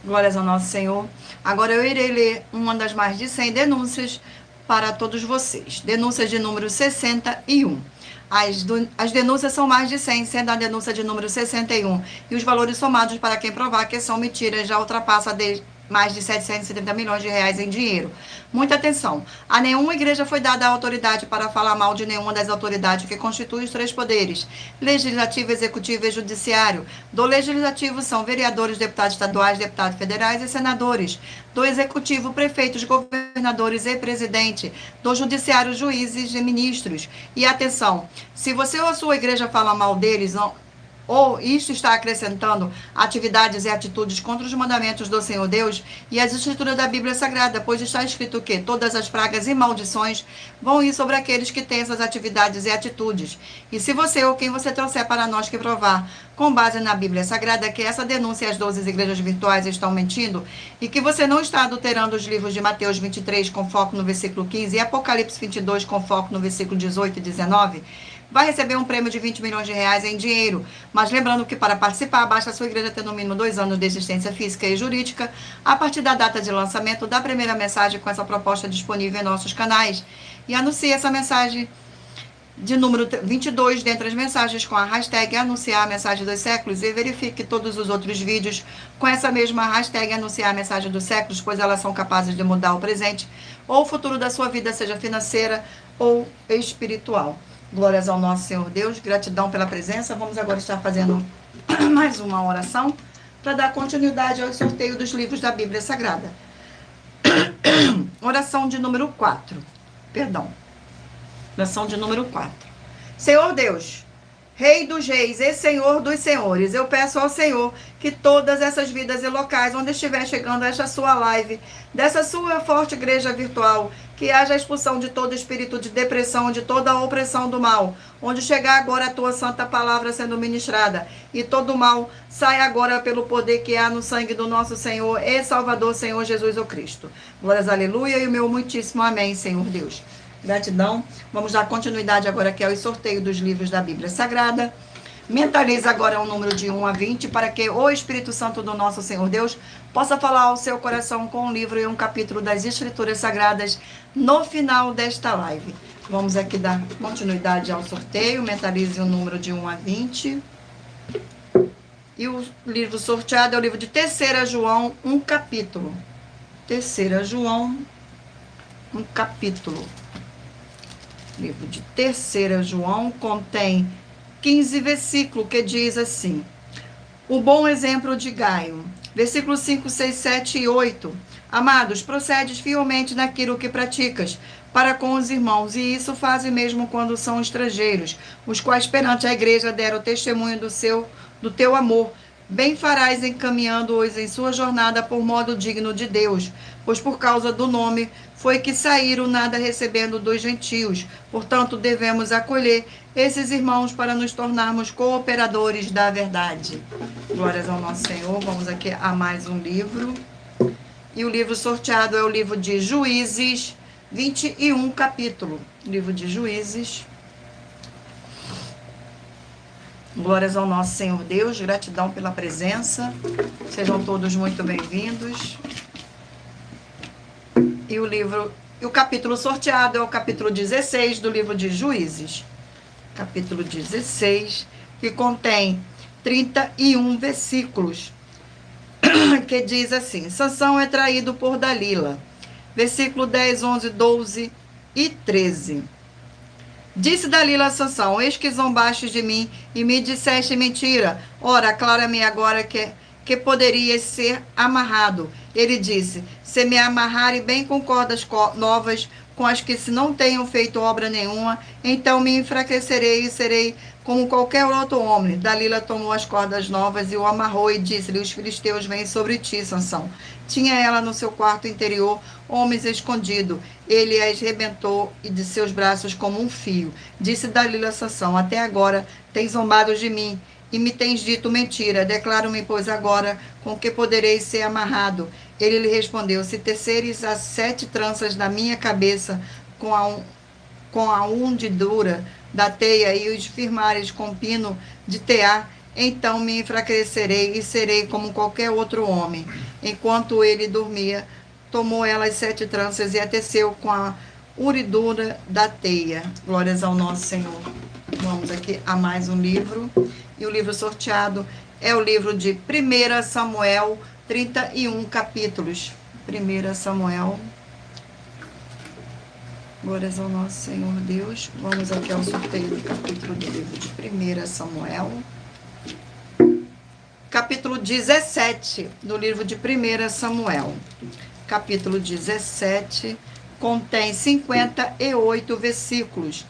Glórias ao nosso Senhor. Agora eu irei ler uma das mais de 100 denúncias para todos vocês. Denúncias de número 61. As denúncias são mais de 100, sendo a denúncia de número 61. E os valores somados para quem provar que são mentiras já ultrapassa mais de 770 milhões de reais em dinheiro. Muita atenção. A nenhuma igreja foi dada a autoridade para falar mal de nenhuma das autoridades que constituem os 3 poderes: legislativo, executivo e judiciário. Do legislativo são vereadores, deputados estaduais, deputados federais e senadores. Do executivo, prefeitos, governadores e presidente. Do judiciário, juízes e ministros. E atenção, se você ou a sua igreja fala mal deles, Ou isto está acrescentando atividades e atitudes contra os mandamentos do Senhor Deus e as escrituras da Bíblia Sagrada, pois está escrito que todas as pragas e maldições vão ir sobre aqueles que têm essas atividades e atitudes. E se você ou quem você trouxer para nós que provar, com base na Bíblia Sagrada, que essa denúncia e as 12 igrejas virtuais estão mentindo e que você não está adulterando os livros de Mateus 23 com foco no versículo 15 e Apocalipse 22 com foco no versículo 18 e 19, vai receber um prêmio de 20 milhões de reais em dinheiro. Mas lembrando que para participar, basta a sua igreja ter no mínimo 2 anos de existência física e jurídica, a partir da data de lançamento da primeira mensagem com essa proposta disponível em nossos canais. E anuncie essa mensagem de número 22 dentre as mensagens com a hashtag anunciar a mensagem dos séculos e verifique todos os outros vídeos com essa mesma hashtag anunciar a mensagem dos séculos, pois elas são capazes de mudar o presente ou o futuro da sua vida, seja financeira ou espiritual. Glórias ao nosso Senhor Deus, gratidão pela presença. Vamos agora estar fazendo mais uma oração para dar continuidade ao sorteio dos livros da Bíblia Sagrada. Oração de número 4. Oração de número 4. Senhor Deus, Rei dos reis e Senhor dos senhores, eu peço ao Senhor que todas essas vidas e locais onde estiver chegando esta sua live, dessa sua forte igreja virtual, que haja a expulsão de todo espírito de depressão, de toda a opressão do mal, onde chegar agora a tua santa palavra sendo ministrada, e todo o mal saia agora pelo poder que há no sangue do nosso Senhor e Salvador, Senhor Jesus o Cristo. Glórias, aleluia, e o meu muitíssimo amém, Senhor Deus. Gratidão. Vamos dar continuidade agora aqui ao sorteio dos livros da Bíblia Sagrada. Mentalize agora um número de 1 a 20 para que o Espírito Santo do nosso Senhor Deus possa falar ao seu coração com um livro e um capítulo das Escrituras Sagradas no final desta live. Vamos aqui dar continuidade ao sorteio. Mentalize um número de 1 a 20. E o livro sorteado é o livro de 3 João, um capítulo. 3 João, um capítulo. Livro de 3 João contém 15 versículos que diz assim: o bom exemplo de Gaio. Versículos 5, 6, 7 e 8. Amados, procedes fielmente naquilo que praticas para com os irmãos, e isso fazem mesmo quando são estrangeiros, os quais perante a igreja deram testemunho do teu amor. Bem farás encaminhando-os em sua jornada por modo digno de Deus, pois por causa do nome foi que saíram nada recebendo dos gentios. Portanto, devemos acolher esses irmãos para nos tornarmos cooperadores da verdade. Glórias ao nosso Senhor. Vamos aqui a mais um livro. E o livro sorteado é o livro de Juízes, 21 capítulo. Livro de Juízes. Glórias ao nosso Senhor Deus, gratidão pela presença. Sejam todos muito bem-vindos. E o capítulo sorteado é o capítulo 16 do livro de Juízes. Capítulo 16, que contém 31 versículos, que diz assim: Sansão é traído por Dalila. Versículo 10, 11, 12 e 13. Disse Dalila a Sansão: eis que zombaste de mim e me disseste mentira. Ora, aclara-me agora que poderias ser amarrado. Ele disse: se me amarrarem bem com cordas novas, com as que se não tenham feito obra nenhuma, então me enfraquecerei e serei como qualquer outro homem. Dalila tomou as cordas novas e o amarrou e disse-lhe: os filisteus vêm sobre ti, Sansão. Tinha ela no seu quarto interior homens escondidos. Ele as rebentou e de seus braços como um fio. Disse Dalila a Sansão: até agora tens zombado de mim e me tens dito mentira. Declaro-me, pois, agora com que poderei ser amarrado. Ele lhe respondeu: se teceres as 7 tranças da minha cabeça com a undidura da teia e os firmares com pino de tear, então me enfraquecerei e serei como qualquer outro homem. Enquanto ele dormia, tomou ela as 7 tranças e a teceu com a undidura da teia. Glórias ao nosso Senhor. Vamos aqui a mais um livro. E o livro sorteado é o livro de 1 Samuel, 31 capítulos. 1 Samuel. Glórias ao nosso Senhor Deus. Vamos aqui ao sorteio do capítulo do livro de 1 Samuel. Capítulo 17 do livro de 1 Samuel. Capítulo 17 contém 58 versículos.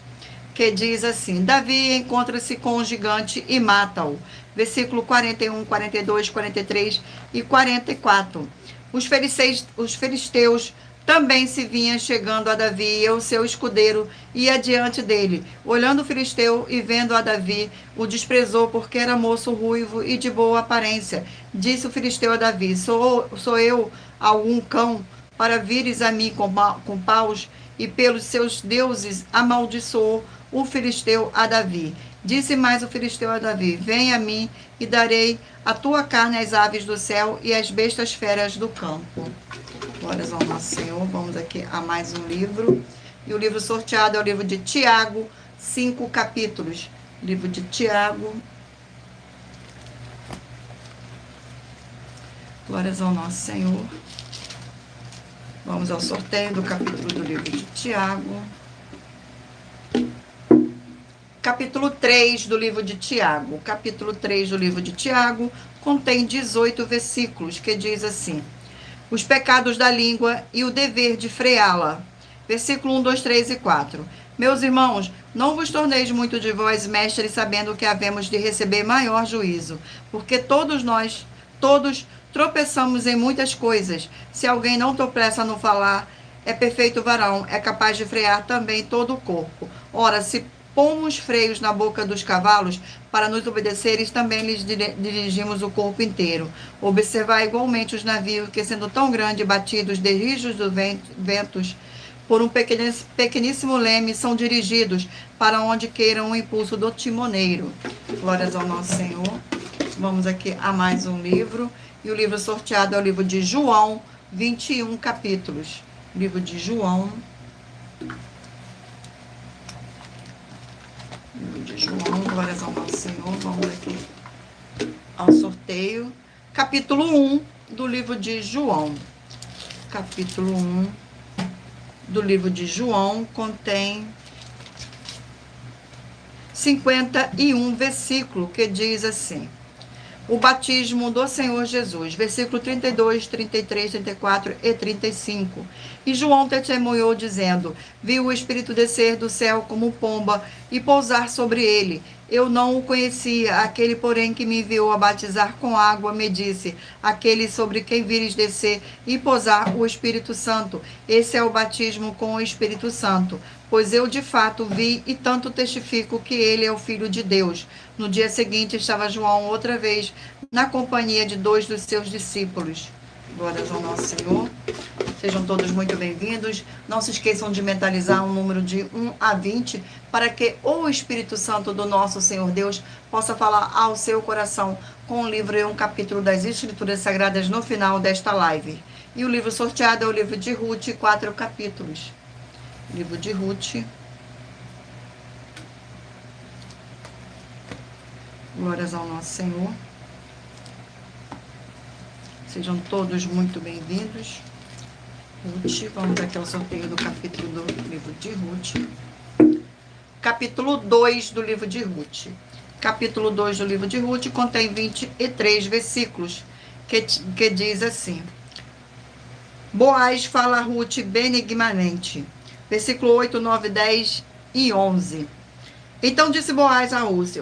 que diz assim: Davi encontra-se com o gigante e mata-o. Versículo 41, 42, 43 e 44. Os filisteus também se vinham chegando a Davi, e o seu escudeiro ia diante dele. Olhando o filisteu e vendo a Davi, o desprezou, porque era moço ruivo e de boa aparência. Disse o filisteu a Davi: Sou eu algum cão, para vires a mim com paus? E pelos seus deuses amaldiçoou o filisteu a Davi. Disse mais o filisteu a Davi: Vem a mim e darei a tua carne às aves do céu e às bestas feras do campo. Glórias ao nosso Senhor. Vamos aqui a mais um livro. E o livro sorteado é o livro de Tiago, 5 capítulos. Livro de Tiago. Glórias ao nosso Senhor. Vamos ao sorteio do capítulo do livro de Tiago. Capítulo 3 do livro de Tiago. Capítulo 3 do livro de Tiago contém 18 versículos, que diz assim: os pecados da língua e o dever de freá-la. Versículo 1, 2, 3 e 4. Meus irmãos, não vos torneis muito de vós, mestres, sabendo que havemos de receber maior juízo, porque todos tropeçamos em muitas coisas. Se alguém não tropeça no falar, é perfeito varão, é capaz de frear também todo o corpo. Ora, se pomos freios na boca dos cavalos para nos obedecerem, também lhes dirigimos o corpo inteiro. Observai igualmente os navios, que sendo tão grande e batidos de rijos dos ventos, por um pequeníssimo leme, são dirigidos para onde queiram o impulso do timoneiro. Glórias ao nosso Senhor. Vamos aqui a mais um livro. E o livro sorteado é o livro de João, 21 capítulos. Livro de João. Livro de João, glórias ao nosso Senhor. Vamos aqui ao sorteio. Capítulo 1 do livro de João. Capítulo 1 do livro de João contém 51 versículos, que diz assim: o batismo do Senhor Jesus, versículo 32, 33, 34 e 35. E João testemunhou, dizendo: vi o Espírito descer do céu como pomba e pousar sobre ele. Eu não o conhecia, aquele, porém, que me enviou a batizar com água, me disse: aquele sobre quem vires descer e pousar o Espírito Santo. Esse é o batismo com o Espírito Santo. Pois eu, de fato, vi e tanto testifico que ele é o Filho de Deus. No dia seguinte, estava João outra vez na companhia de 2 dos seus discípulos. Glórias ao nosso Senhor. Sejam todos muito bem-vindos. Não se esqueçam de mentalizar um número de 1 a 20, para que o Espírito Santo do nosso Senhor Deus possa falar ao seu coração com um livro e um capítulo das Escrituras Sagradas no final desta live. E o livro sorteado é o livro de Ruth, 4 capítulos. Livro de Ruth. Glórias ao nosso Senhor. Sejam todos muito bem-vindos. Ruth, vamos aqui ao sorteio do capítulo do livro de Ruth. Capítulo 2 do livro de Ruth. Capítulo 2 do livro de Ruth contém 23 versículos, que diz assim: Boaz fala a Ruth benignamente. Versículo 8, 9, 10 e 11. Então disse Boaz a Ruth: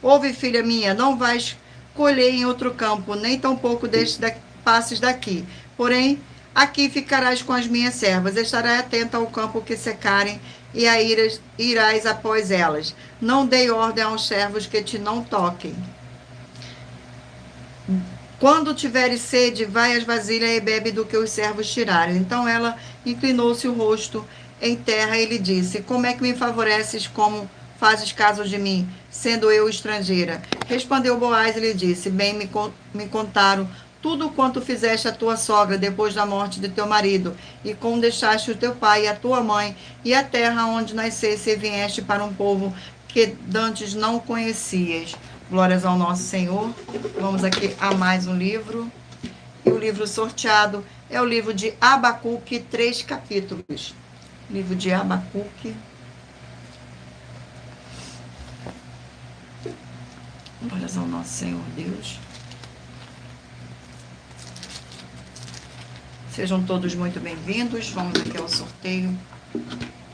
ouve, filha minha, não vais colher em outro campo, nem tampouco passes daqui. Porém, aqui ficarás com as minhas servas. Estarás atenta ao campo que secarem, e irás após elas. Não dei ordem aos servos que te não toquem. Quando tiveres sede, vai às vasilhas e bebe do que os servos tirarem. Então ela inclinou-se o rosto em terra e lhe disse: como é que me favoreces, como fazes caso de mim, sendo eu estrangeira? Respondeu Boaz e lhe disse: bem me contaram tudo quanto fizeste a tua sogra depois da morte de teu marido, e como deixaste o teu pai e a tua mãe, e a terra onde nasceste, e vieste para um povo que dantes não conhecias. Glórias ao nosso Senhor. Vamos aqui a mais um livro. E o livro sorteado é o livro de Abacuque, 3 capítulos. Livro de Abacuque. Glórias ao nosso Senhor Deus. Sejam todos muito bem-vindos. Vamos aqui ao sorteio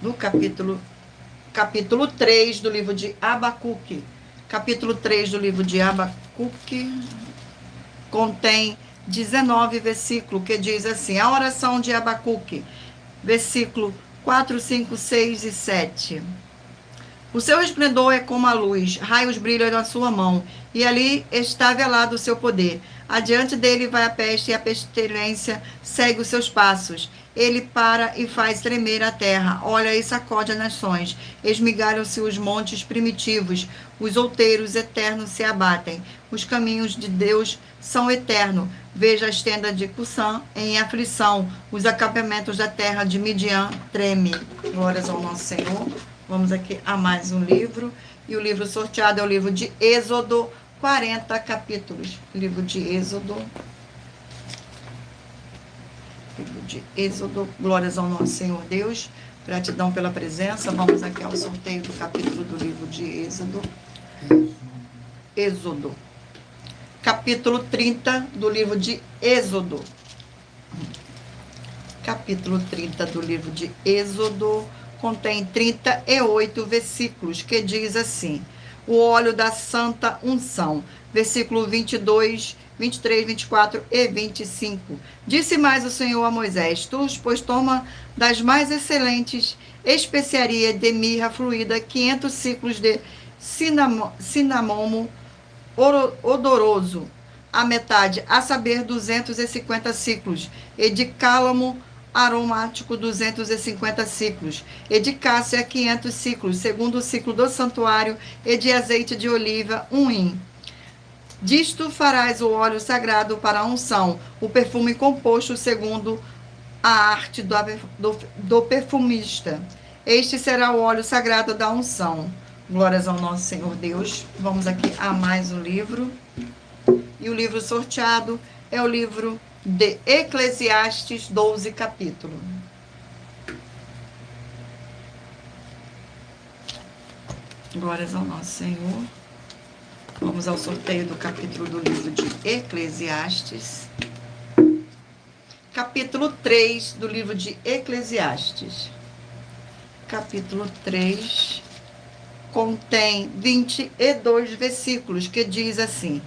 do capítulo capítulo 3 do livro de Abacuque. Capítulo 3 do livro de Abacuque contém 19 versículos, que diz assim: a oração de Abacuque, versículo 4, 5, 6 e 7. O seu esplendor é como a luz, raios brilham na sua mão, e ali está velado o seu poder. Adiante dele vai a peste, e a pestilência segue os seus passos. Ele para e faz tremer a terra, olha e sacode as nações. Esmigalham-se os montes primitivos, os outeiros eternos se abatem. Os caminhos de Deus são eternos. Veja as tendas de Cussã em aflição, os acampamentos da terra de Midian treme. Glórias ao nosso Senhor. Vamos aqui a mais um livro. E o livro sorteado é o livro de Êxodo, 40 capítulos. Livro de Êxodo. Livro de Êxodo. Glórias ao nosso Senhor Deus. Gratidão pela presença. Vamos aqui ao sorteio do capítulo do livro de Êxodo. Êxodo. Capítulo 30 do livro de Êxodo. Capítulo 30 do livro de Êxodo contém 38 versículos, que diz assim: o óleo da santa unção, versículo 22, 23, 24 e 25. Disse mais o Senhor a Moisés: tu, pois, toma das mais excelentes especiarias de mirra fluida 500 ciclos de cinamomo odoroso, a metade, a saber, 250 ciclos, e de cálamo aromático 250 ciclos, e de cássia 500 ciclos, segundo o ciclo do santuário, e de azeite de oliva 1 hin. Disto farás o óleo sagrado para a unção, o perfume composto segundo a arte do perfumista. Este será o óleo sagrado da unção. Glórias ao nosso Senhor Deus. Vamos aqui a mais um livro. E o livro sorteado é o livro de Eclesiastes, 12 capítulos. Glórias ao nosso Senhor. Vamos ao sorteio do capítulo do livro de Eclesiastes. Capítulo 3 do livro de Eclesiastes. Capítulo 3 contém 22 versículos, que diz assim: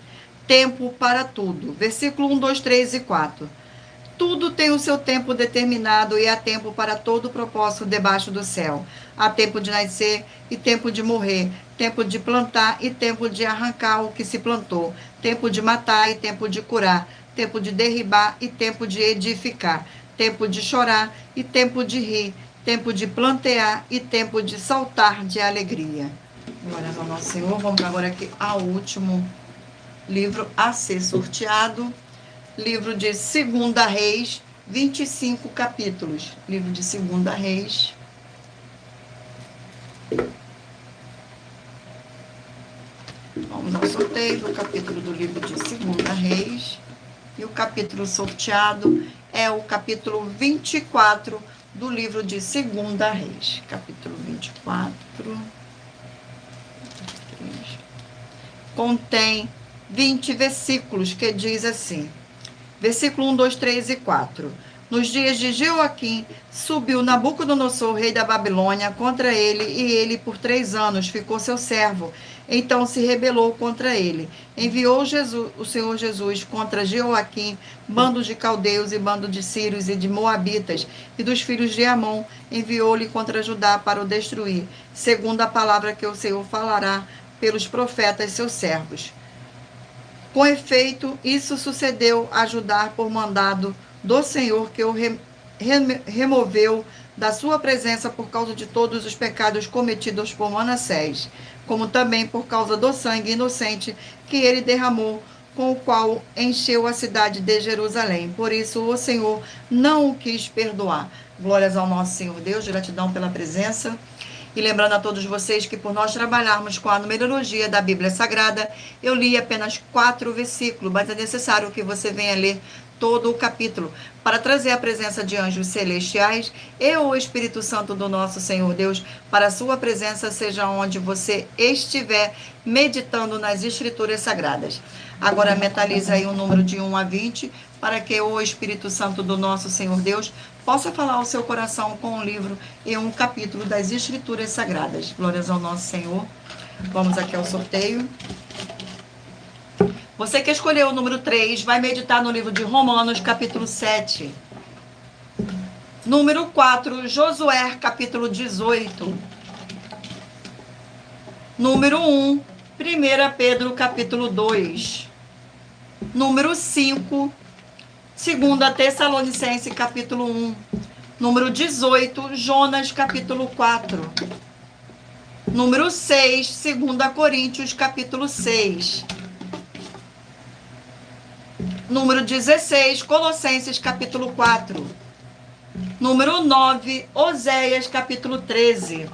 tempo para tudo. Versículo 1, 2, 3 e 4. Tudo tem o seu tempo determinado, e há tempo para todo propósito debaixo do céu. Há tempo de nascer e tempo de morrer, tempo de plantar e tempo de arrancar o que se plantou, tempo de matar e tempo de curar, tempo de derribar e tempo de edificar, tempo de chorar e tempo de rir, tempo de plantear e tempo de saltar de alegria. Glórias ao nosso Senhor. Vamos agora aqui ao último livro a ser sorteado. Livro de 2 Reis, 25 capítulos. Livro de 2 Reis. Vamos ao sorteio do capítulo do livro de 2 Reis. E o capítulo sorteado é o capítulo 24 do livro de 2 Reis. Capítulo 24. Contém 20 versículos, que diz assim. Versículo 1, 2, 3 e 4. Nos dias de Jeoaquim, subiu Nabucodonosor, rei da Babilônia, contra ele, e ele por 3 anos ficou seu servo. Então se rebelou contra ele. Enviou o Senhor Jesus contra Jeoaquim, bandos de caldeus e bando de sírios e de moabitas, e dos filhos de Amon, enviou-lhe contra Judá para o destruir, segundo a palavra que o Senhor falará pelos profetas seus servos. Com efeito, isso sucedeu a Judá por mandado do Senhor, que o removeu da sua presença por causa de todos os pecados cometidos por Manassés, como também por causa do sangue inocente que ele derramou, com o qual encheu a cidade de Jerusalém. Por isso o Senhor não o quis perdoar. Glórias ao nosso Senhor Deus, gratidão pela presença. E lembrando a todos vocês que por nós trabalharmos com a numerologia da Bíblia Sagrada, eu li apenas 4 versículos, mas é necessário que você venha ler todo o capítulo, para trazer a presença de anjos celestiais e o Espírito Santo do nosso Senhor Deus, para a sua presença seja onde você estiver meditando nas Escrituras Sagradas. Agora mentaliza aí um número de 1 a 20, para que o Espírito Santo do nosso Senhor Deus possa falar ao seu coração com um livro e um capítulo das Escrituras Sagradas. Glórias ao nosso Senhor. Vamos aqui ao sorteio. Você que escolheu o número 3, vai meditar no livro de Romanos, capítulo 7. Número 4, Josué, capítulo 18. Número 1, 1 Pedro, capítulo 2. Número 5, 2 Tessalonicenses, capítulo 1. Número 18, Jonas, capítulo 4. Número 6, 2 Coríntios, capítulo 6. Número 16, Colossenses, capítulo 4. Número 9, Oséias, capítulo 13.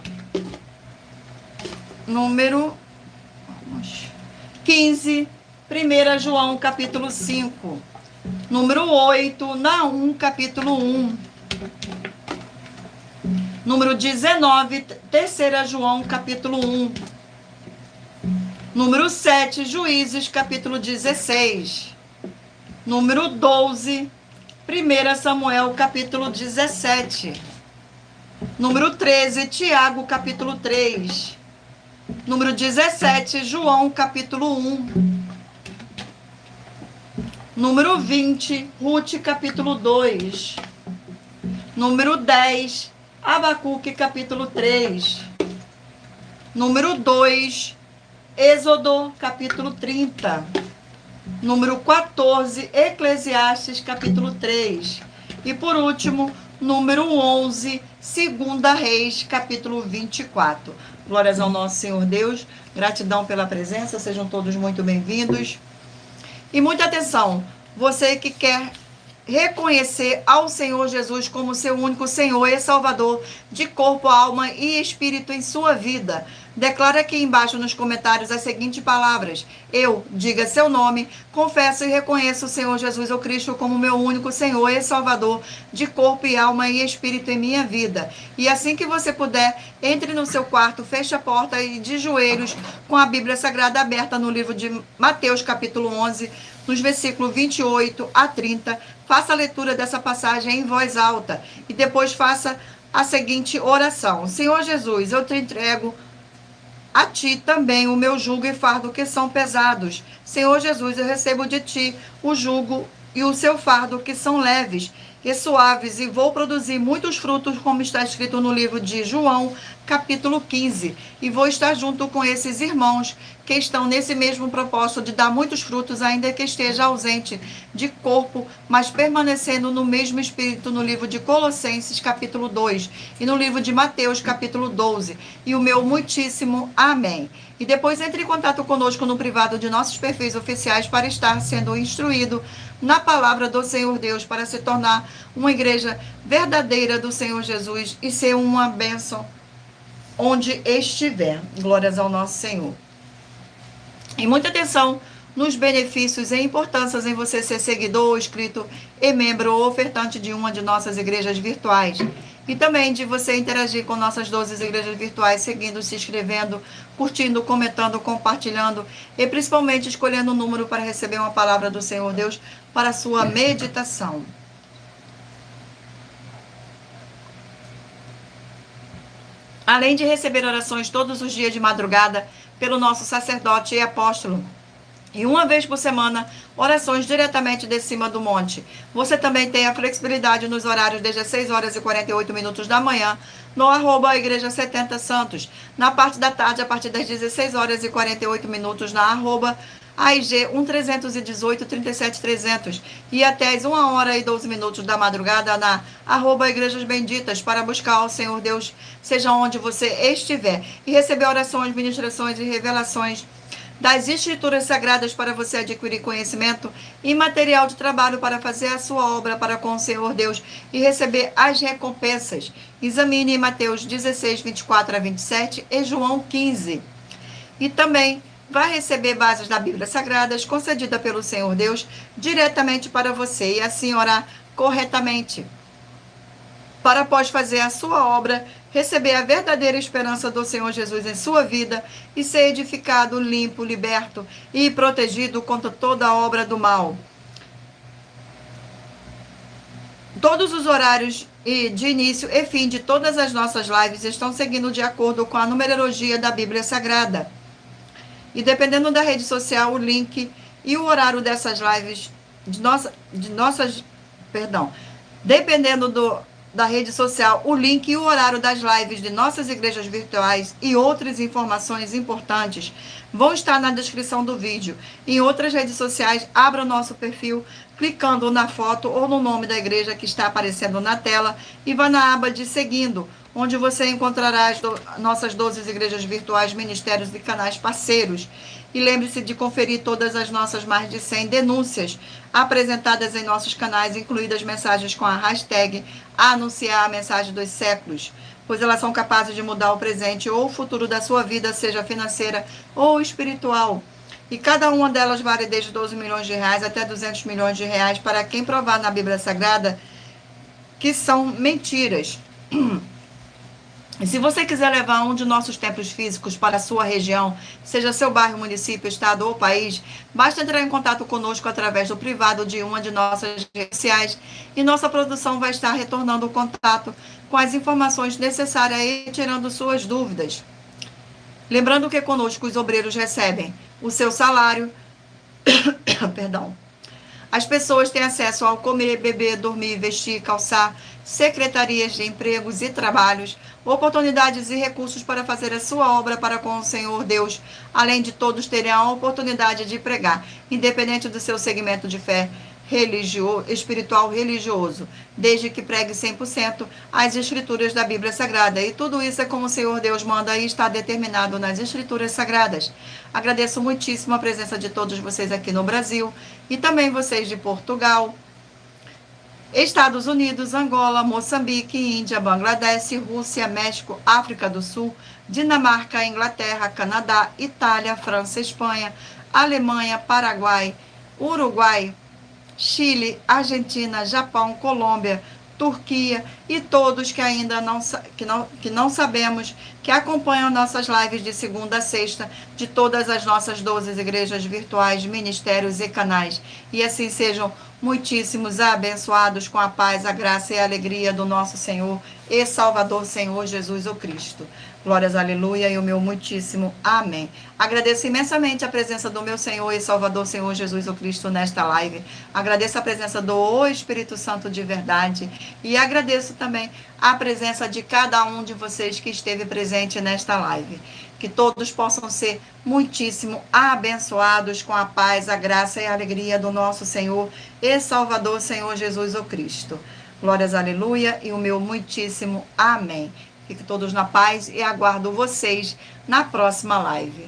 Número 15, 1 João, capítulo 5. Número 8, Naum, capítulo 1. Número 19, 3 João, capítulo 1. Número 7, Juízes, capítulo 16. Número 12, 1 Samuel, capítulo 17. Número 13, Tiago, capítulo 3. Número 17, João, capítulo 1. Número 20, Ruth, capítulo 2. Número 10, Abacuque, capítulo 3. Número 2, Êxodo, capítulo 30. Número 14, Eclesiastes, capítulo 3. E por último, número 11, 2 Reis, capítulo 24. Glórias ao nosso Senhor Deus. Gratidão pela presença. Sejam todos muito bem-vindos. E muita atenção. Você que quer reconhecer ao Senhor Jesus como seu único Senhor e Salvador de corpo, alma e espírito em sua vida, declara aqui embaixo nos comentários as seguintes palavras: eu, diga seu nome, confesso e reconheço o Senhor Jesus o Cristo como meu único Senhor e Salvador de corpo e alma e espírito em minha vida. E assim que você puder, entre no seu quarto, feche a porta e de joelhos com a Bíblia Sagrada aberta no livro de Mateus capítulo 11, nos versículos 28 a 30, faça a leitura dessa passagem em voz alta e depois faça a seguinte oração: Senhor Jesus, eu te entrego a ti também o meu jugo e fardo que são pesados. Senhor Jesus, eu recebo de ti o jugo e o seu fardo que são leves e suaves, e vou produzir muitos frutos, como está escrito no livro de João, capítulo 15. E vou estar junto com esses irmãos que estão nesse mesmo propósito de dar muitos frutos, ainda que esteja ausente de corpo, mas permanecendo no mesmo espírito, no livro de Colossenses, capítulo 2, e no livro de Mateus, capítulo 12. E o meu muitíssimo amém. E depois entre em contato conosco no privado de nossos perfis oficiais para estar sendo instruído na palavra do Senhor Deus, para se tornar uma igreja verdadeira do Senhor Jesus e ser uma bênção onde estiver. Glórias ao nosso Senhor. E muita atenção nos benefícios e importâncias em você ser seguidor, inscrito e membro ou ofertante de uma de nossas igrejas virtuais. E também de você interagir com nossas 12 igrejas virtuais, seguindo, se inscrevendo, curtindo, comentando, compartilhando e principalmente escolhendo o número para receber uma palavra do Senhor Deus para a sua meditação. Além de receber orações todos os dias de madrugada pelo nosso sacerdote e apóstolo, e uma vez por semana, orações diretamente de cima do monte. Você também tem a flexibilidade nos horários desde as 6 horas e 48 minutos da manhã, no @Igreja 70 Santos. Na parte da tarde, a partir das 16 horas e 48 minutos, na @AIG 1318 37300. E até as 1 hora e 12 minutos da madrugada, na @Igrejas Benditas, para buscar ao Senhor Deus, seja onde você estiver. E receber orações, ministrações e revelações das Escrituras Sagradas para você adquirir conhecimento e material de trabalho para fazer a sua obra para com o Senhor Deus e receber as recompensas. Examine Mateus 16, 24 a 27 e João 15. E também vai receber bases da Bíblia Sagradas concedida pelo Senhor Deus diretamente para você e assim orar corretamente, para após fazer a sua obra, receber a verdadeira esperança do Senhor Jesus em sua vida e ser edificado, limpo, liberto e protegido contra toda a obra do mal. Todos os horários de início e fim de todas as nossas lives estão seguindo de acordo com a numerologia da Bíblia Sagrada. E dependendo da rede social, o link e o horário dessas lives, dependendo da rede social, o link e o horário das lives de nossas igrejas virtuais e outras informações importantes vão estar na descrição do vídeo. Em outras redes sociais, abra o nosso perfil, clicando na foto ou no nome da igreja que está aparecendo na tela e vá na aba de Seguindo, onde você encontrará as nossas 12 igrejas virtuais, ministérios e canais parceiros. E lembre-se de conferir todas as nossas mais de 100 denúncias apresentadas em nossos canais, incluídas mensagens com a hashtag Anunciar a Mensagem dos Séculos, pois elas são capazes de mudar o presente ou o futuro da sua vida, seja financeira ou espiritual. E cada uma delas vale desde 12 milhões de reais até 200 milhões de reais para quem provar na Bíblia Sagrada que são mentiras. E se você quiser levar um de nossos templos físicos para a sua região, seja seu bairro, município, estado ou país, basta entrar em contato conosco através do privado de uma de nossas redes sociais e nossa produção vai estar retornando o contato com as informações necessárias e tirando suas dúvidas. Lembrando que conosco os obreiros recebem o seu salário, As pessoas têm acesso ao comer, beber, dormir, vestir, calçar, secretarias de empregos e trabalhos, oportunidades e recursos para fazer a sua obra para com o Senhor Deus, além de todos terem a oportunidade de pregar, independente do seu segmento de fé espiritual religioso, desde que pregue 100% as escrituras da Bíblia Sagrada. E tudo isso é como o Senhor Deus manda e está determinado nas escrituras sagradas. Agradeço muitíssimo a presença de todos vocês aqui no Brasil e também vocês de Portugal, Estados Unidos, Angola, Moçambique, Índia, Bangladesh, Rússia, México, África do Sul, Dinamarca, Inglaterra, Canadá, Itália, França, Espanha, Alemanha, Paraguai, Uruguai, Chile, Argentina, Japão, Colômbia, Turquia e todos que ainda não sabemos, que acompanham nossas lives de segunda a sexta, de todas as nossas 12 igrejas virtuais, ministérios e canais. E assim sejam muitíssimos abençoados com a paz, a graça e a alegria do nosso Senhor e Salvador, Senhor Jesus o Cristo. Glórias, aleluia, e o meu muitíssimo amém. Agradeço imensamente a presença do meu Senhor e Salvador, Senhor Jesus o Cristo, nesta live. Agradeço a presença do Espírito Santo de verdade. E agradeço também a presença de cada um de vocês que esteve presente nesta live. Que todos possam ser muitíssimo abençoados com a paz, a graça e a alegria do nosso Senhor e Salvador, Senhor Jesus o Cristo. Glórias, aleluia, e o meu muitíssimo amém. Fiquem todos na paz e aguardo vocês na próxima live.